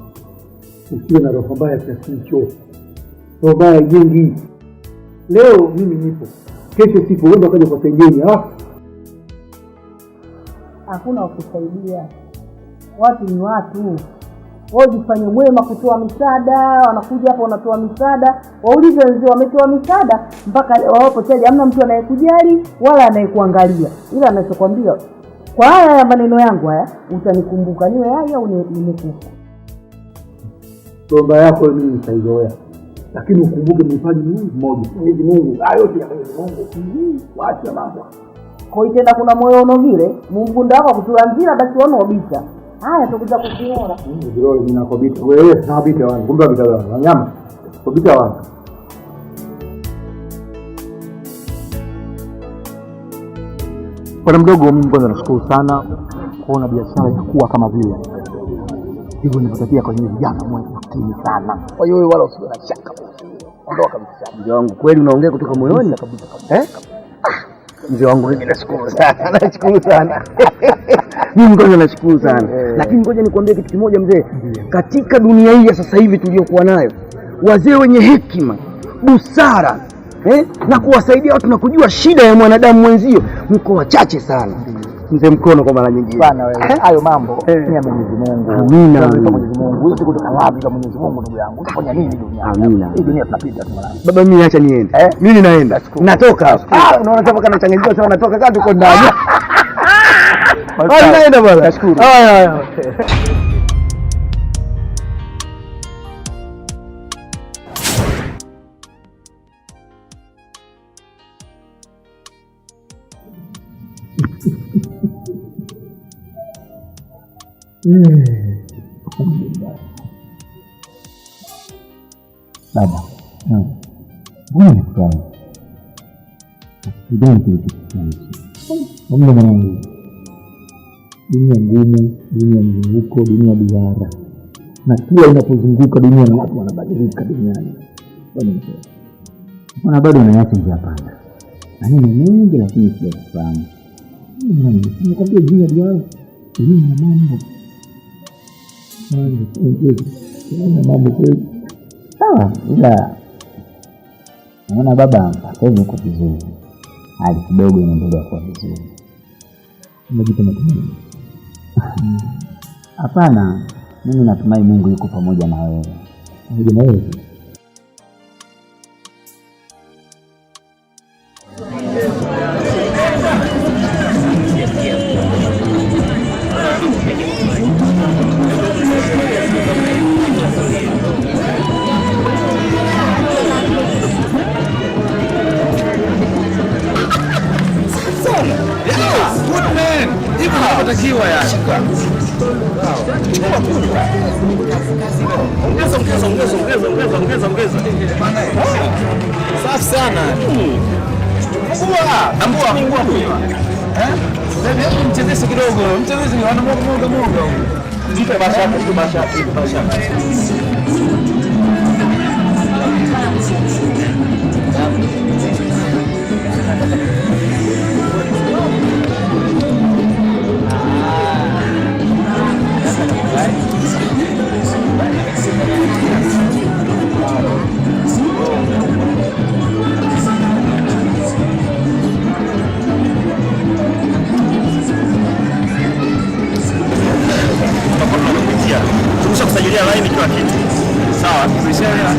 Usiwe na roho mbaya kiasi hicho. Roho mbaya nyingi. Leo mimi nipo. Kesho sipo, wewe ukaja kwa sengeni, Hakuna wakusaidia. Watu ni watu. Wao jifanye mwema kutoa misaada, wanakuja hapa wanatoa misaada. Waulize wenzao wametoa misaada mpaka leo wapo tayari, hamna mtu anayekujali wala anayekuangalia. Ila anachokwambia kwa haya maneno yangu haya utanikumbuka niwe hai au nimekufa. Toba yako mimi nitaizoea. Lakini ukumbuke mfanye Mungu mmoja. Mungu, yote ya Mungu. Waacha mambo. Kwa hiyo tena kuna moyo ono vile, Mungu ndio akutulanzira basi ono obita. Haya tukuja kukiona. Ndio mimi nakobita. Wewe unabita wangu. Kumbe unabita wangu. Wanyama. Kobita wangu. Bwana mdogo, mimi kwanza nashukuru sana kuona biashara inakuwa kama vile. Hivyo nipatatia kwa nyinyi vijana mwenye makini sana. Kwa hiyo wewe wala usiwe na shaka. Ondoka kabisa. Mzee wangu kweli unaongea kutoka moyoni kabisa. Mzee wangu mimi nashukuru sana. Nashukuru sana. Mimi kwanza nashukuru sana. Lakini ngoja nikwambie kitu kimoja mzee. Katika dunia hii ya sasa hivi tuliyokuwa nayo, wazee wenye hekima, busara, na kuwasaidia watu na kujua shida ya mwanadamu mwenzio mko wachache sana. Mzee mkono kwa mara nyingine. Bana wewe. Hayo mambo ni ya Mwenyezi Mungu. Amina. Mwenyezi Mungu. Yote kutoka wapi kwa Mwenyezi Mungu ndugu yangu? Utafanya nini duniani? Amina. Hii dunia tunapita tu mwanangu. Baba mimi acha niende. Mimi naenda. Natoka. Unaona kama kana changanyikiwa sana natoka kati uko ndani. Naenda bwana. Nashukuru. Haya. Baba, mbona unafurahi? Ndio kilichokufanyikia. Mbona mwanangu? Dunia ngumu, dunia mzunguko, dunia duara. Na kila unapozunguka dunia na watu wanabadilika duniani. Mbona bado unaacha njia panda? Maneno mengi lakini siyafahamu. Nimekwambia dunia duara, dunia na mambo. Mambo kweli. Sawa, ila naona baba sasa hivi uko vizuri. Hali kidogo inaendelea kuwa vizuri. Unajipa matumaini? Hapana, mimi natumai Mungu yuko pamoja na wewe. Pamoja na wewe? Safi sana. Ambua. Mchezeshe kidogo. Mchezeshe wana moga. Jipe basha. Tumeshakusajilia line kila kitu. Sawa, tumeshaelewa.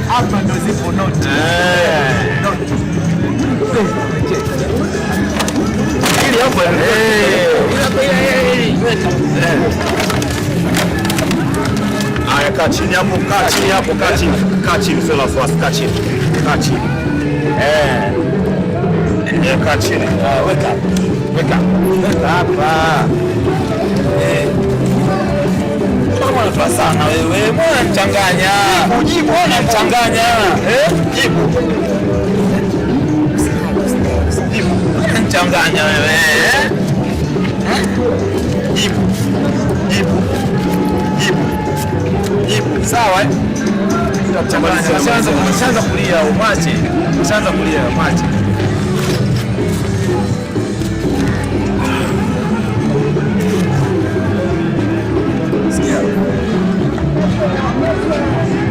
Hapa ndo zipo note. Ili hapo aya, kaa chini hapo, kaa chini sio fuasi, kaa chini. Kaa chini. Weka hapa. Mbona sana wewe? Mbona mchanganya? Jibu, mbona mchanganya? Jibu. Mbona mchanganya wewe? Jibu. Sawa eh? Sasa kulia umache. Sasa kulia umache.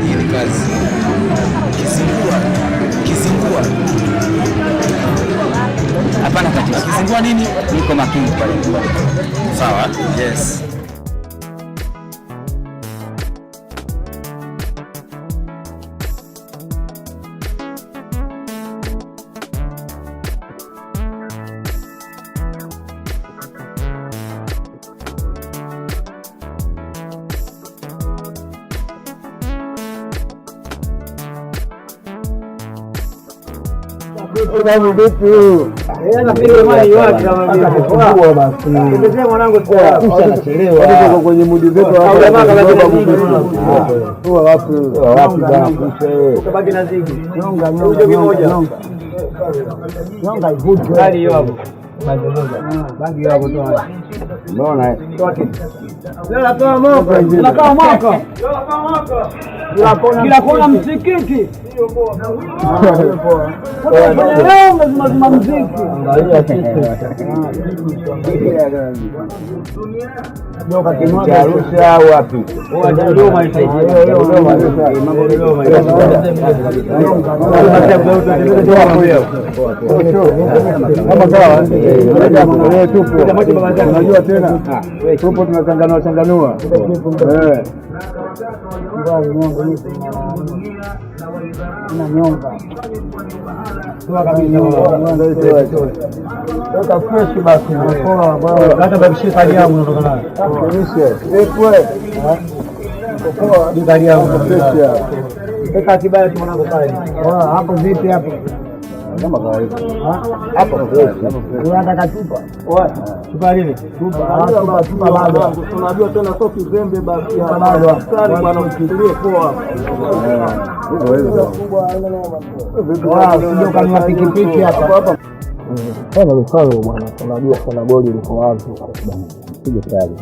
Hii ni kazi. Kizingua. Hapana katika. Kizingua nini? Niko makini pale. Sawa? Yes. Babu vipi? Anapiga mali wake kama vile. Akachukua basi. Ndio mwanangu kwa kisha anachelewa. Ndio kwenye mudi zetu hapo. Kwa wapi bana kushe. Utabaki na zigi. Nyonga. Nyonga ivuke. Hali hiyo hapo. Bangi hapo toa. Unaona? Leo toa moko. Unatoa moko. Kila kona msikiki. Leo lazima mziki. Ndoka kimoja Arusha au wapi? Dodoma isaidie. Kama sawa. Unajua tena. Tupo tunachanganua. Na nyonga. Toka fresh basi. Hata babishie kadi yangu unatoka nayo. Gari yangu eka kibaya tu mwanangu pale. Hapo vipi hapo? Kama kawaida. Hapo unataka chupa? Chupa nini? Chupa bado. Tunajua tena sio kizembe basi bado. Askari bwana usikilie poa. Sio kama pikipiki hapa. Kama mfano bwana tunajua kuna goli liko wazi. Sije tayari.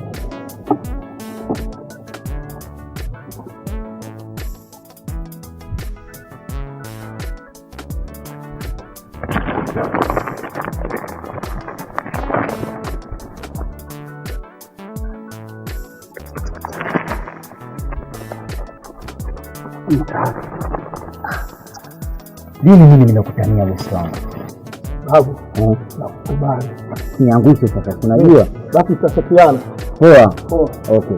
Lini mimi nimekutania bosi wangu? Babu, nakubali. Niangushe sasa, unajua? Basi tutasafiana. Poa. Okay.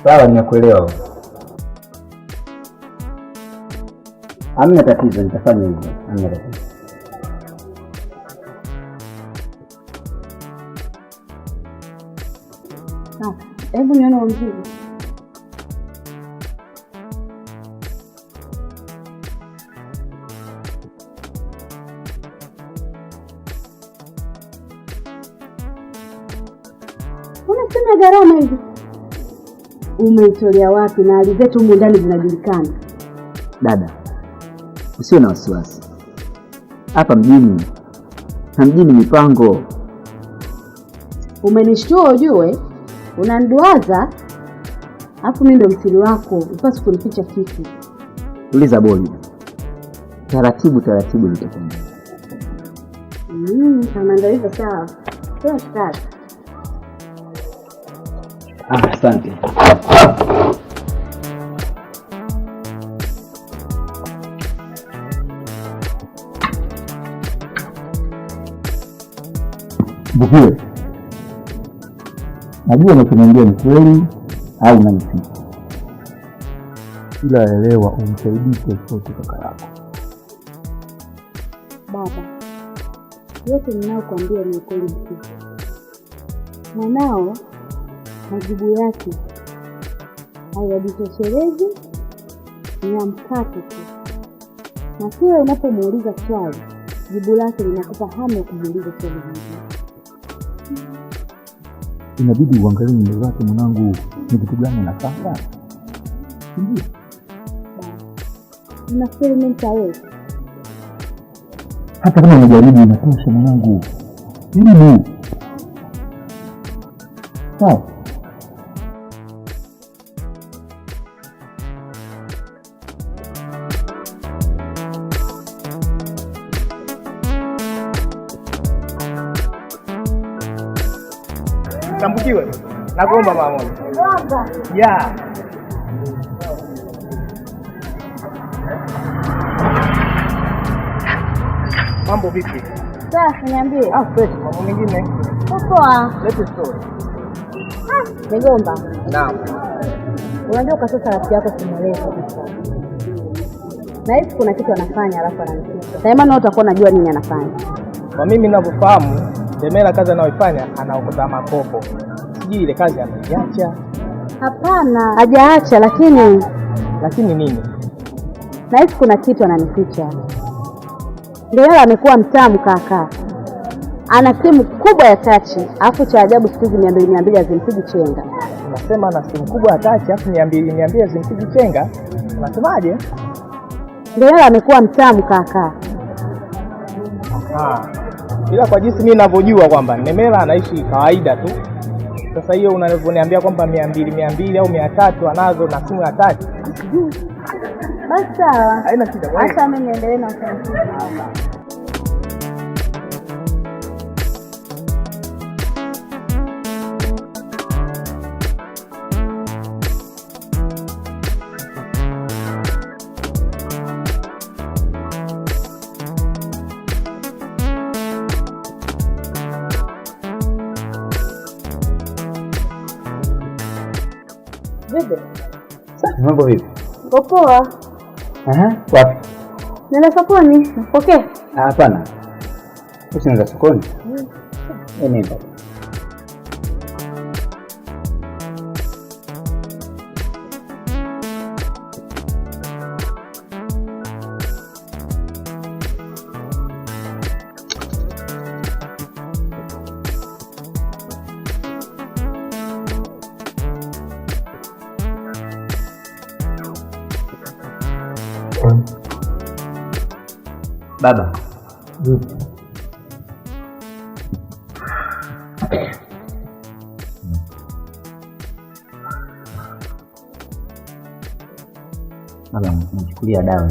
Sawa, nimekuelewa. Hamna tatizo, nitafanya hivyo. Hamna tatizo. Hebu nione mzigo. Unasema gharama hivi? Umeitolea wapi na hali zetu humu ndani zinajulikana? Dada, usiwe na wasiwasi. Hapa mjini, na mjini mipango. Umenishtua ujue, unanduaza. Hapo mimi ndo msiri wako, upasi kunificha kitu. Uliza boli. Taratibu nitakwambia. Kama ndio hivyo sawa. Sawa sawa. Asante. Bukiwe, najua unachoniambia ni kweli au unanificha, ila elewa umsaidie chochote kaka yako. Baba, yote ninayokuambia ni kweli mkuu. Na nao majibu yake hayajitoshelezi, ni ya mkato tu. Na kila unapomuuliza swali, jibu lake linakupa hamu ya kumuuliza swali lingine. Inabidi uangalie nyumba zake mwanangu, ni kitu gani anafanya. Ndio. Unafikiri mimi nitaweza? Hata kama unajaribu inatosha mwanangu. Jaribu. Sawa. Tambukiwe. Nakuomba mama moja. Ya. Mambo vipi? Sasa niambie. Fresh, mambo mengine. Poa. Let's story. Migomba. Naam. Unajua kwa sasa rafiki yako simueleza kabisa. Na hivi kuna kitu anafanya alafu ananificha. Na maana utakuwa unajua nini anafanya. Kwa mimi ninavyofahamu, Ndemela kazi anayoifanya anaokota makopo. Sijui ile kazi ameiacha. Hapana, hajaacha lakini nini? Na hivi kuna kitu ananificha. Ndemela amekuwa mtamu kaka. Ana simu kubwa ya tachi, alafu cha ajabu siku hizi 200 hazimpigi chenga. Unasema ana simu kubwa ya tachi, alafu 200 hazimpigi chenga? Unasemaje? Ndemela amekuwa mtamu kaka. Ila kwa jinsi mimi ninavyojua kwamba Ndemela anaishi kawaida tu. Sasa hiyo unavyoniambia kwamba 200 au 300 anazo na simu ya tachi. Basi sawa. Haina shida. Acha mimi niendelee na utaratibu. Vipi? Sasa mambo vipi? Poa. Wapi? Nenda sokoni. Okay. Hapana. Usianza sokoni. Nenda. Baba. Baba, nichukulia dawa.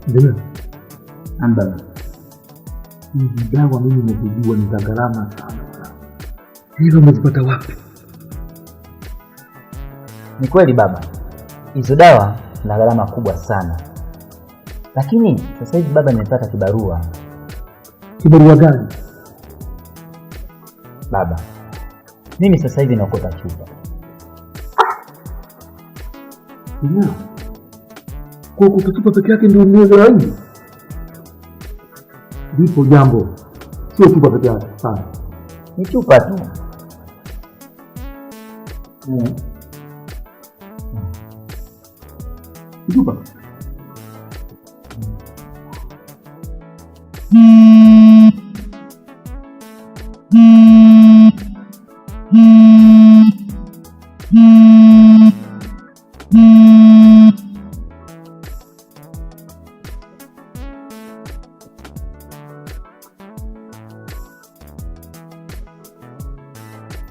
Ndio. Amba. Hizi dawa mimi nimejua ni za gharama sana. Hizo umezipata wapi? Ni kweli baba. Hizo dawa na gharama kubwa sana. Lakini sasa hivi baba nimepata kibarua. Kibarua gani? Baba, mimi sasa hivi naokota chupa. Ndio. Kwa kututupa peke yake ndio uwezo zaidi. Lipo jambo. Sio chupa peke yake sana. Ni chupa tu. Chupa.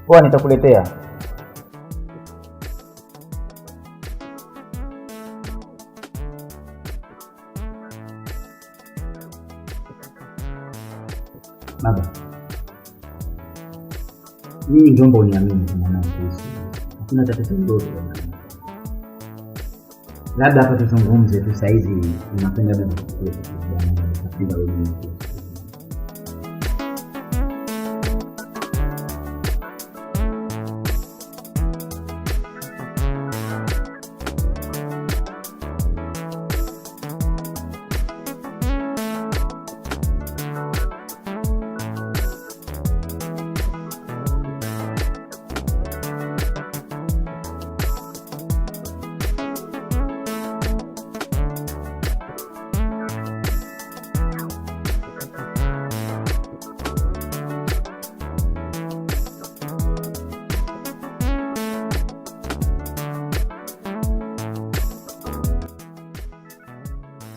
Poa, nitakuletea. Baba, mimi ningeomba uniamini kama mama kuhusu. Hakuna tatizo lolote baba. Labda hapa tuzungumze tu saa hizi unapenda baba kukupa wewe.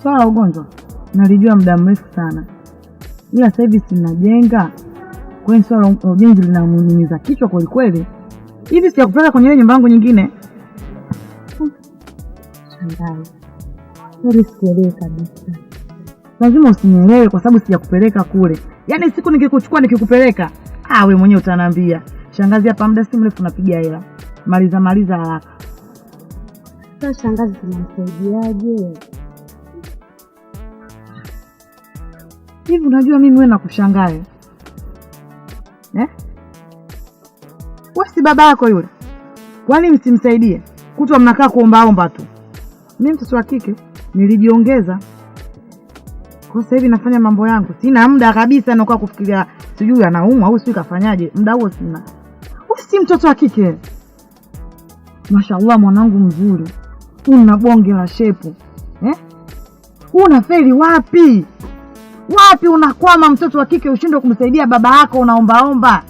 Swala la ugonjwa nalijua muda mrefu sana, ila sasa hivi sinajenga. Kwa hiyo swala la ujenzi linamuumiza kichwa kweli kweli. Hivi sijakupeleka kwenye ile nyumba yangu nyingine? Shangazi, hili sielewi kabisa. Lazima usinielewe kwa sababu sijakupeleka kule. Yaani siku nikikuchukua nikikupeleka, wewe mwenyewe utaniambia, shangazi hapa muda si mrefu napiga hela. Maliza haraka. Sasa shangazi tunamsaidiaje? Hivi unajua mimi wewe nakushangaa. Wewe si baba yako yule? Kwani msimsaidie? Kutwa mnakaa kuombaomba tu. Mimi mtoto wa kike nilijiongeza. Kwa sasa hivi nafanya mambo yangu. Sina muda kabisa nakaa kufikiria sijui anaumwa au sijui kafanyaje. Muda huo sina. Wewe si mtoto wa kike. Mashaallah mwanangu mzuri. Una bonge la shepu. Unafeli wapi? Wapi unakwama mtoto wa kike ushindwe kumsaidia baba yako unaombaomba?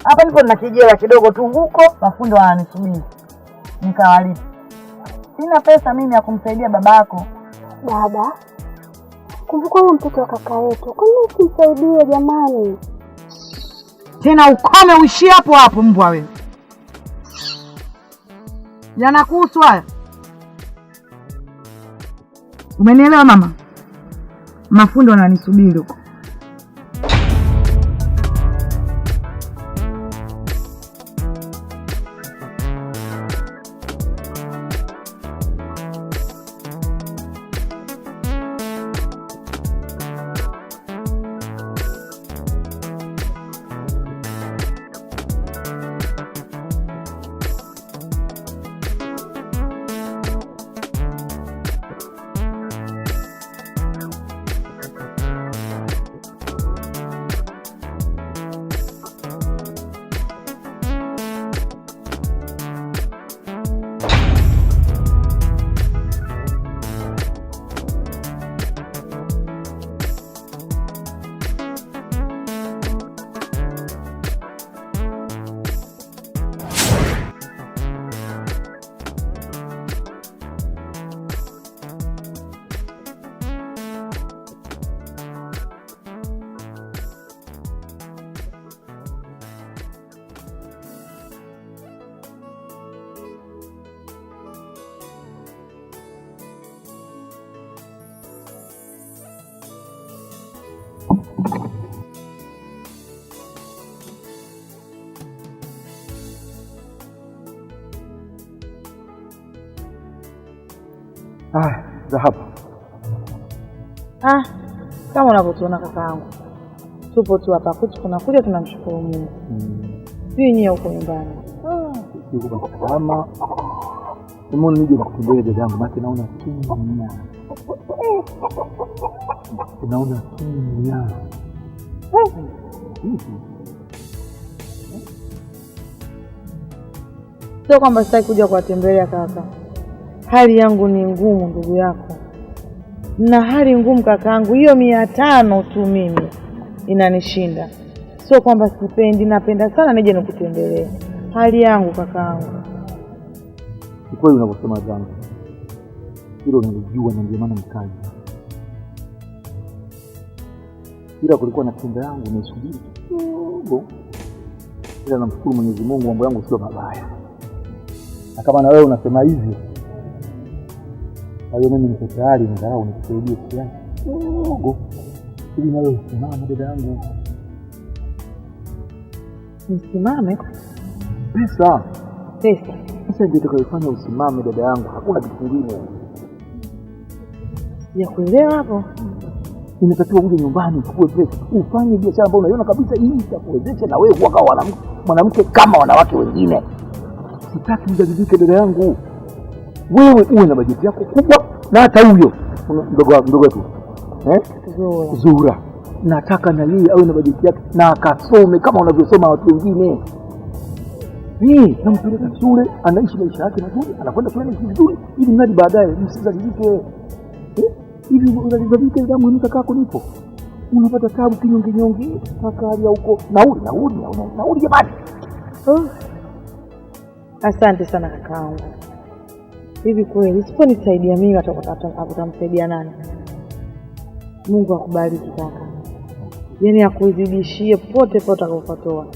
Hapa niko na kijela kidogo tu huko, mafundi wananisubiri. Nikawalipa. Sina pesa mimi ya kumsaidia baba yako. Baba, kumbuka huyo mtoto wa kaka yetu. Kwa nini usimsaidie jamani? Tena ukome uishi hapo hapo mbwa wewe. Yanakuhusu haya. Umenielewa mama? Mafundi wananisubiri huko. Dhahabu. Kama unavyotuona kakaangu. Tupo tu hapa kwetu tunakuja tunamshukuru Mungu. Sisi nyewe huko nyumbani. Siko kwa salama. Kama nije nikutembee dada yangu maana naona kimya. Naona kimya. Sio kwamba sitaki kuja kuwatembelea kaka. Hali yangu ni ngumu ndugu yako. Na hali ngumu kakaangu, hiyo 500 tu mimi inanishinda. Sio kwamba sipendi, napenda sana nije nikutembelee. Hali yangu kakaangu. Ni kweli unavyosema zangu. Hilo nilijua na ndio maana nikaja. Ila kulikuwa na tenda yangu nimesubiri kidogo. Ila namshukuru Mwenyezi Mungu mambo yangu sio mabaya. Na kama na wewe unasema hivyo, hayo mimi niko tayari ndio nikusaidie kiasi kidogo. Ili nawe usimame dada yangu. Nisimame? Pesa. Pesa ndio itakayofanya usimame dada yangu. Hakuna kitu kingine. Ya kuelewa hapo. Inatakiwa uje nyumbani uchukue pesa, ufanye biashara ambayo unaiona kabisa hii itakuwezesha na wewe kuwa kama mwanamke kama wanawake wengine. Sitaki ujadilike dada yangu. Wewe uwe na bajeti yako kubwa na hata huyo mdogo tu. Zura. Nataka na yeye awe na bajeti yake na akasome kama unavyosoma watu wengine. Nampeleka shule, anaishi maisha yake mazuri, anakwenda shule anaishi vizuri ili mradi baadaye msizalilike. Hivi unalizabika damu ni kakako nipo. Unapata tabu kinyonge akalia huko. Nauli jamani. Asante sana kakaangu. Hivi kweli usiponisaidia mimi atamsaidia nani? Mungu akubariki kaka, yaani akuzidishie pote pote utakapotoa,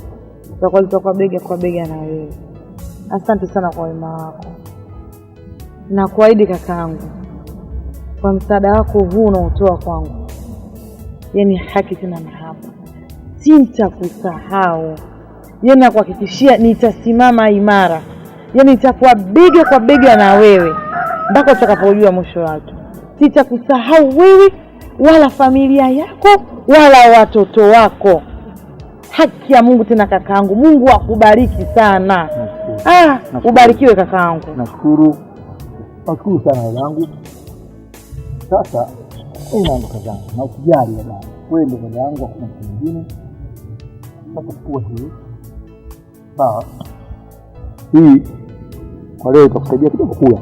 tutakuwa bega kwa bega na wewe. Asante sana kwa wema wako, na kuahidi kakaangu, kwa msaada wako huu unaotoa kwangu, yaani haki tena na hapa, sitakusahau. Yaani nakuhakikishia nitasimama imara, yaani nitakuwa bega kwa bega na wewe mpaka utakapojua mwisho wake. Sitakusahau wewe wala familia yako wala watoto wako. Haki ya Mungu tena kakaangu, Mungu akubariki sana. Ubarikiwe kakaangu. Nashukuru sana wanangu. Sasa ina mkazangu na usijali baba, wewe ndio baba yangu, hakuna mtu mwingine. Sasa chukua hii sawa, hii kwa leo itakusaidia kidogo kula.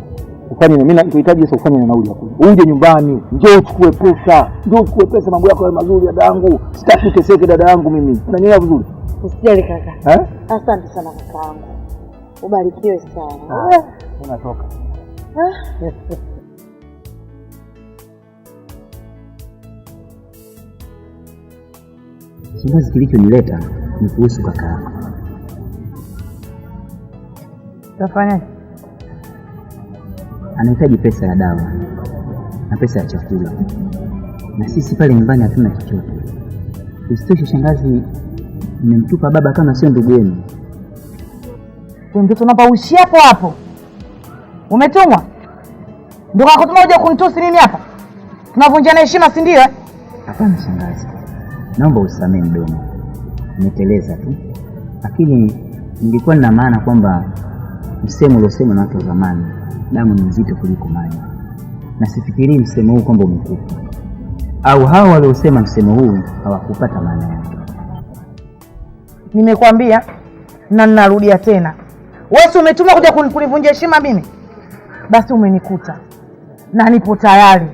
Ufanye mimi nakuhitaji sasa, ufanye na nauli yako. Uje nyumbani, njoo uchukue pesa, mambo yako ya mazuri dada yangu. Sitaki uteseke dada yangu mimi. Unanielewa vizuri? Usijali kaka. Asante sana kakaangu. Ubarikiwe sana. Unatoka. Shangazi, kilichonileta ni kuhusu kaka yako. Tafanya? Anahitaji pesa ya dawa na pesa ya chakula, na sisi pale nyumbani hatuna chochote. Isitoshe shangazi, mmemtupa baba kama sio ndugu yenu. Wewe mtoto unapaushi hapo. Umetumwa? Ndio akakutuma uje kunitusi mimi hapa? Tunavunjana heshima si ndio? Hapana shangazi, naomba usamee mdomo. Nimeteleza tu. Lakini nilikuwa nina maana kwamba msemo uliosema na watu wa zamani, damu ni nzito kuliko maji. Na sifikirii msemo huu kwamba umekufa. Au hao waliosema msemo huu hawakupata maana yake. Nimekwambia na ninarudia tena. Wewe si umetuma kuja kunivunjia heshima mimi? Basi umenikuta. Na nipo tayari.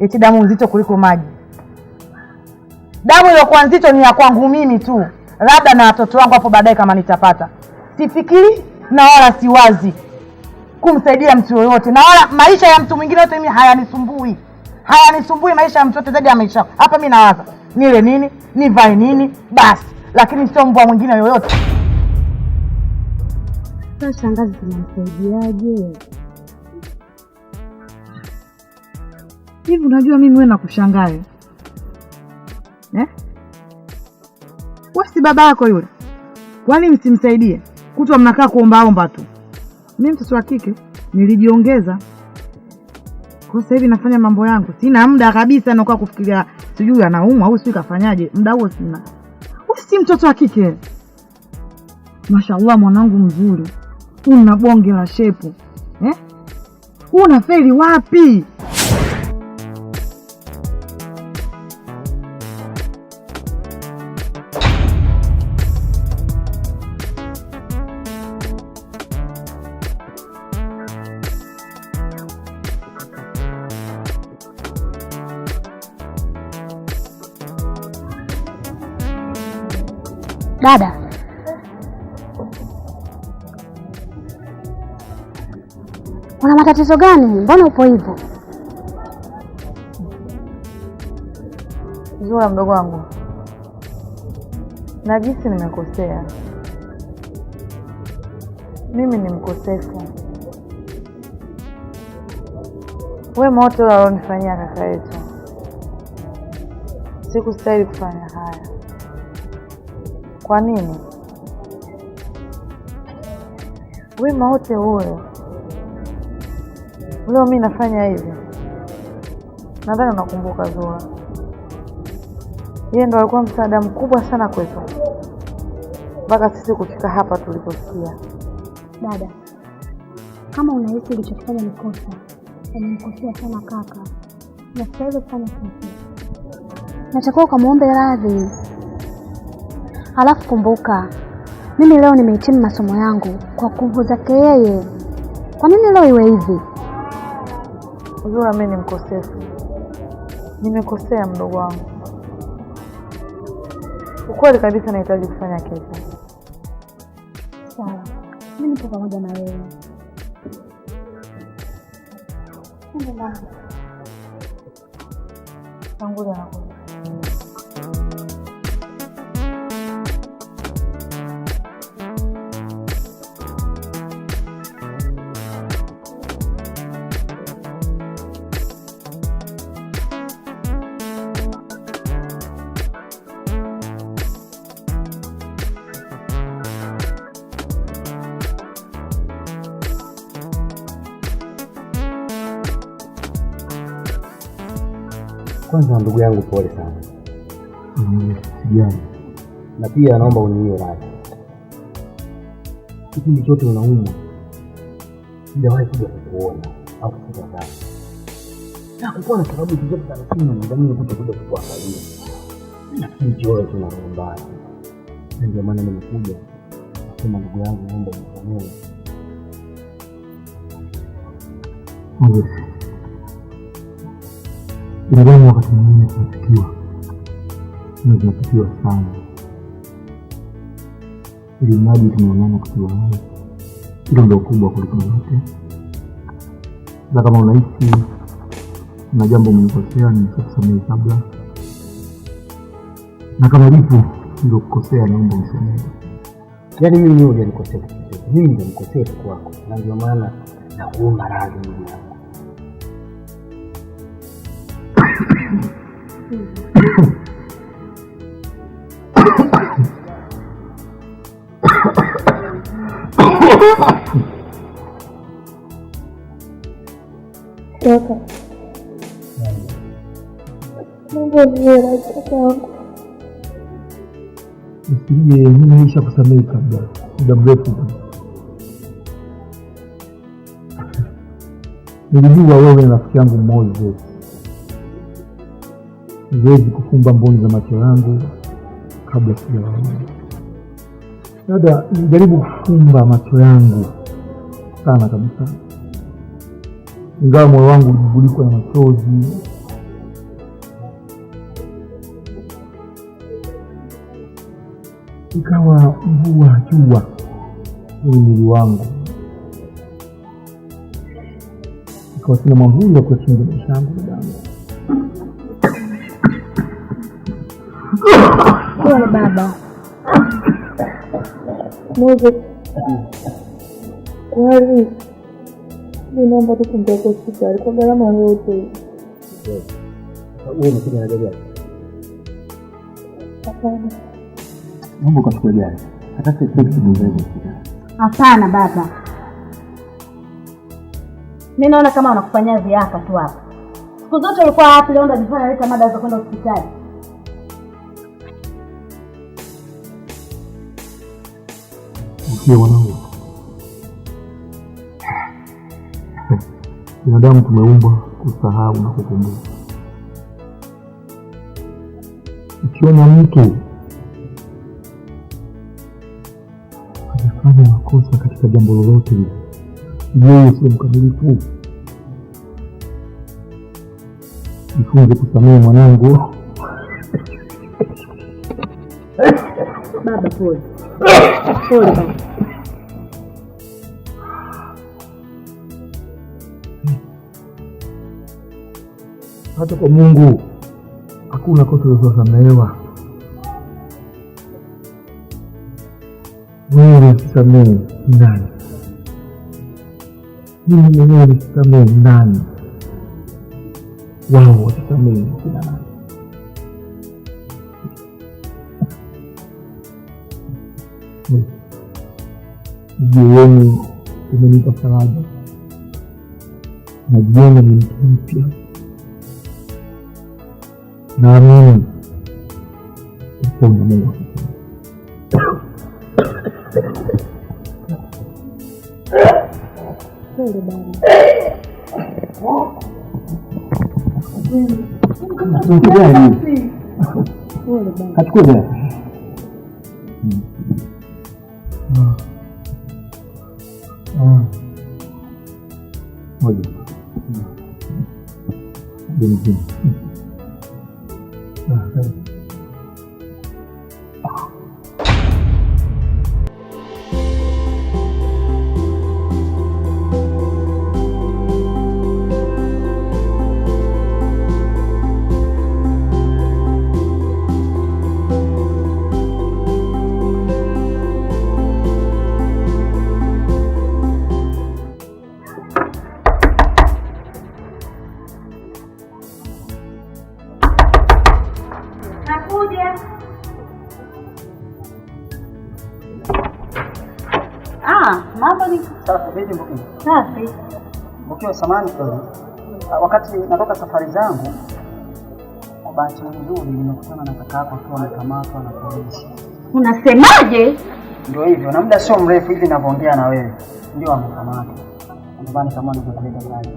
Eti damu nzito kuliko maji. Damu iliyokuwa nzito ni ya kwangu mimi tu. Labda na watoto wangu hapo baadaye kama nitapata. Sifikiri na wala siwazi kumsaidia mtu yoyote, na wala maisha ya mtu mwingine yote mimi hayanisumbui. Maisha ya mtu yote zaidi ya maisha. Hapa mimi nawaza nile nini, nivae nini, basi. Lakini sio mbwa mwingine yoyote. Sasa shangazi, tunamsaidiaje? Hivi unajua mimi wewe nakushangaa. Wewe si baba yako yule? Kwani msimsaidie? Kutwa mnakaa kuombaomba tu. Mimi mtoto wa kike nilijiongeza. Kwa sasa hivi nafanya mambo yangu. Sina muda kabisa na kwa kufikiria sijui anaumwa au sijui kafanyaje. Muda huo sina. Wewe si mtoto wa kike. Mashaallah mwanangu mzuri. Una bonge la shepu. Una feli wapi? Dada, una matatizo gani? Mbona upo hivyo? Zura mdogo wangu, najisi nimekosea. Mimi ni mkosefu. Wema wote walionifanyia kaka yetu, sikustahili kufanya haya. Kwa nini? Wema wote huyo leo mimi nafanya hivi. Nadhani unakumbuka Zura. Yeye ndo alikuwa msaada mkubwa sana kwetu mpaka sisi kufika hapa tulipofikia. Dada, kama unahisi ulichofanya ni kosa, umemkosea sana kaka. Nastahili kufanya kitu. Natakiwa ukamwombe radhi. Halafu kumbuka, mimi leo nimehitimu masomo yangu kwa nguvu zake yeye. Kwa nini leo iwe hivi? Zura, mimi ni mkosefu. Nimekosea mdogo wangu. Ukweli kabisa nahitaji kufanya kesho. Sawa. Mimi nipo pamoja na wewe. Ndio. Tangulia nakuja. Kwanza ndugu yangu, pole sana. Sijali. Na pia naomba uniwie radhi. Kipindi chote unaumwa, sijawahi kuja kukuona au kukutazama. Na kukuwa na sababu zote za msingi na ndani kuja kukuangalia. Lakini jioni tunaomba. Ndio maana nimekuja. Nasema ndugu yangu, naomba unisamehe. Binadamu wakati mwingine tunapitiwa sana, ili mradi tumeonana tukiwa hai. Hilo ndio kubwa kuliko yote. Na kama unahisi kuna jambo umenikosea, nimekusamehe kabla, na kama lipo ndio kukosea, naomba unisamehe. Yaani mimi ndio nilikosea, mimi ndio nikosea kwako, na ndio maana nakuomba radhi ndugu yangu. Kaka, Mungu niwe kaka wangu. Usilie, mimi nishakusamehe kabla, muda mrefu tu. Nilijua wewe ni rafiki yangu Moses. Siwezi kufumba mboni za macho yangu kabla sijawaona. Dada, nijaribu kufumba macho yangu sana kabisa, ingawa moyo wangu ulibulikwa na machozi. Ikawa mvua jua kwenye mwili wangu, ikawa sina mwamvuli wa kuchunga maisha yangu. Dadangu, pole baba. Moses, kwani ninaomba tukumpeleke hospitali kwa gharama yote. Wewe unakuja na gari? Hapana. Mambo kwa gari. Hata sisi tunaweza. Hapana baba, mimi naona kama wanakufanyia ziaka tu hapa. Siku zote ulikuwa hapa, leo ndo jifanya leta mada za kwenda hospitali. Ndio wanangu, binadamu tumeumbwa kusahau na kukumbuka. Ukiona mtu anafanya makosa katika jambo lolote, yeye sio mkamilifu. Jifunze kusamehe mwanangu. Baba pole. Pole baba. Hata kwa Mungu hakuna kosa lilosamehewa. Wewe usisamehe nani? Mimi mwenyewe nisisamehe nani? Wao wasisamehe kina nani? Jioni umenipa faraja, najiona ni mtu mpya. Naamini upendo Mungu. Pole baba. Pole baba. Hatukuja. Moja. Binti. mambo ni Safi, vipi Mbuki? safi. Mbuki, samahani kidogo. Wakati natoka safari zangu, kwa bahati nzuri nimekutana na kaka yako akiwa amekamatwa na polisi. Unasemaje? Ndio hivyo, na muda sio mrefu hivi ninavyoongea na wewe ndio amekamatwa. Ndio maana kama ningekueleza zaidi.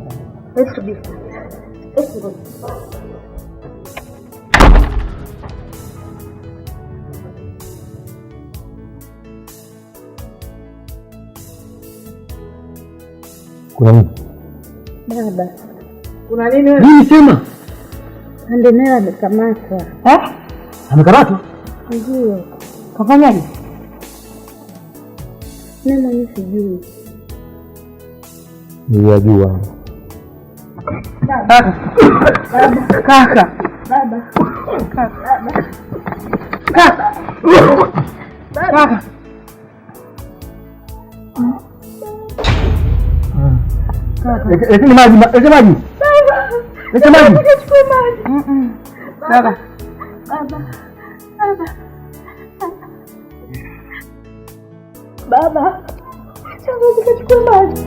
Let's be. Let's go. Kuna nini? Baba, Kuna nini wewe? Nini sema? Andenela amekamatwa. Amekamatwa? Ndio. Kafanyaje? Mimi mwenyewe sijui. Niliyajua. Kaka. Kaka. Baba. Kaka. Kaka. Lete maji, lete maji. Lete maji. Kaka. Baba. Changu kachukua maji.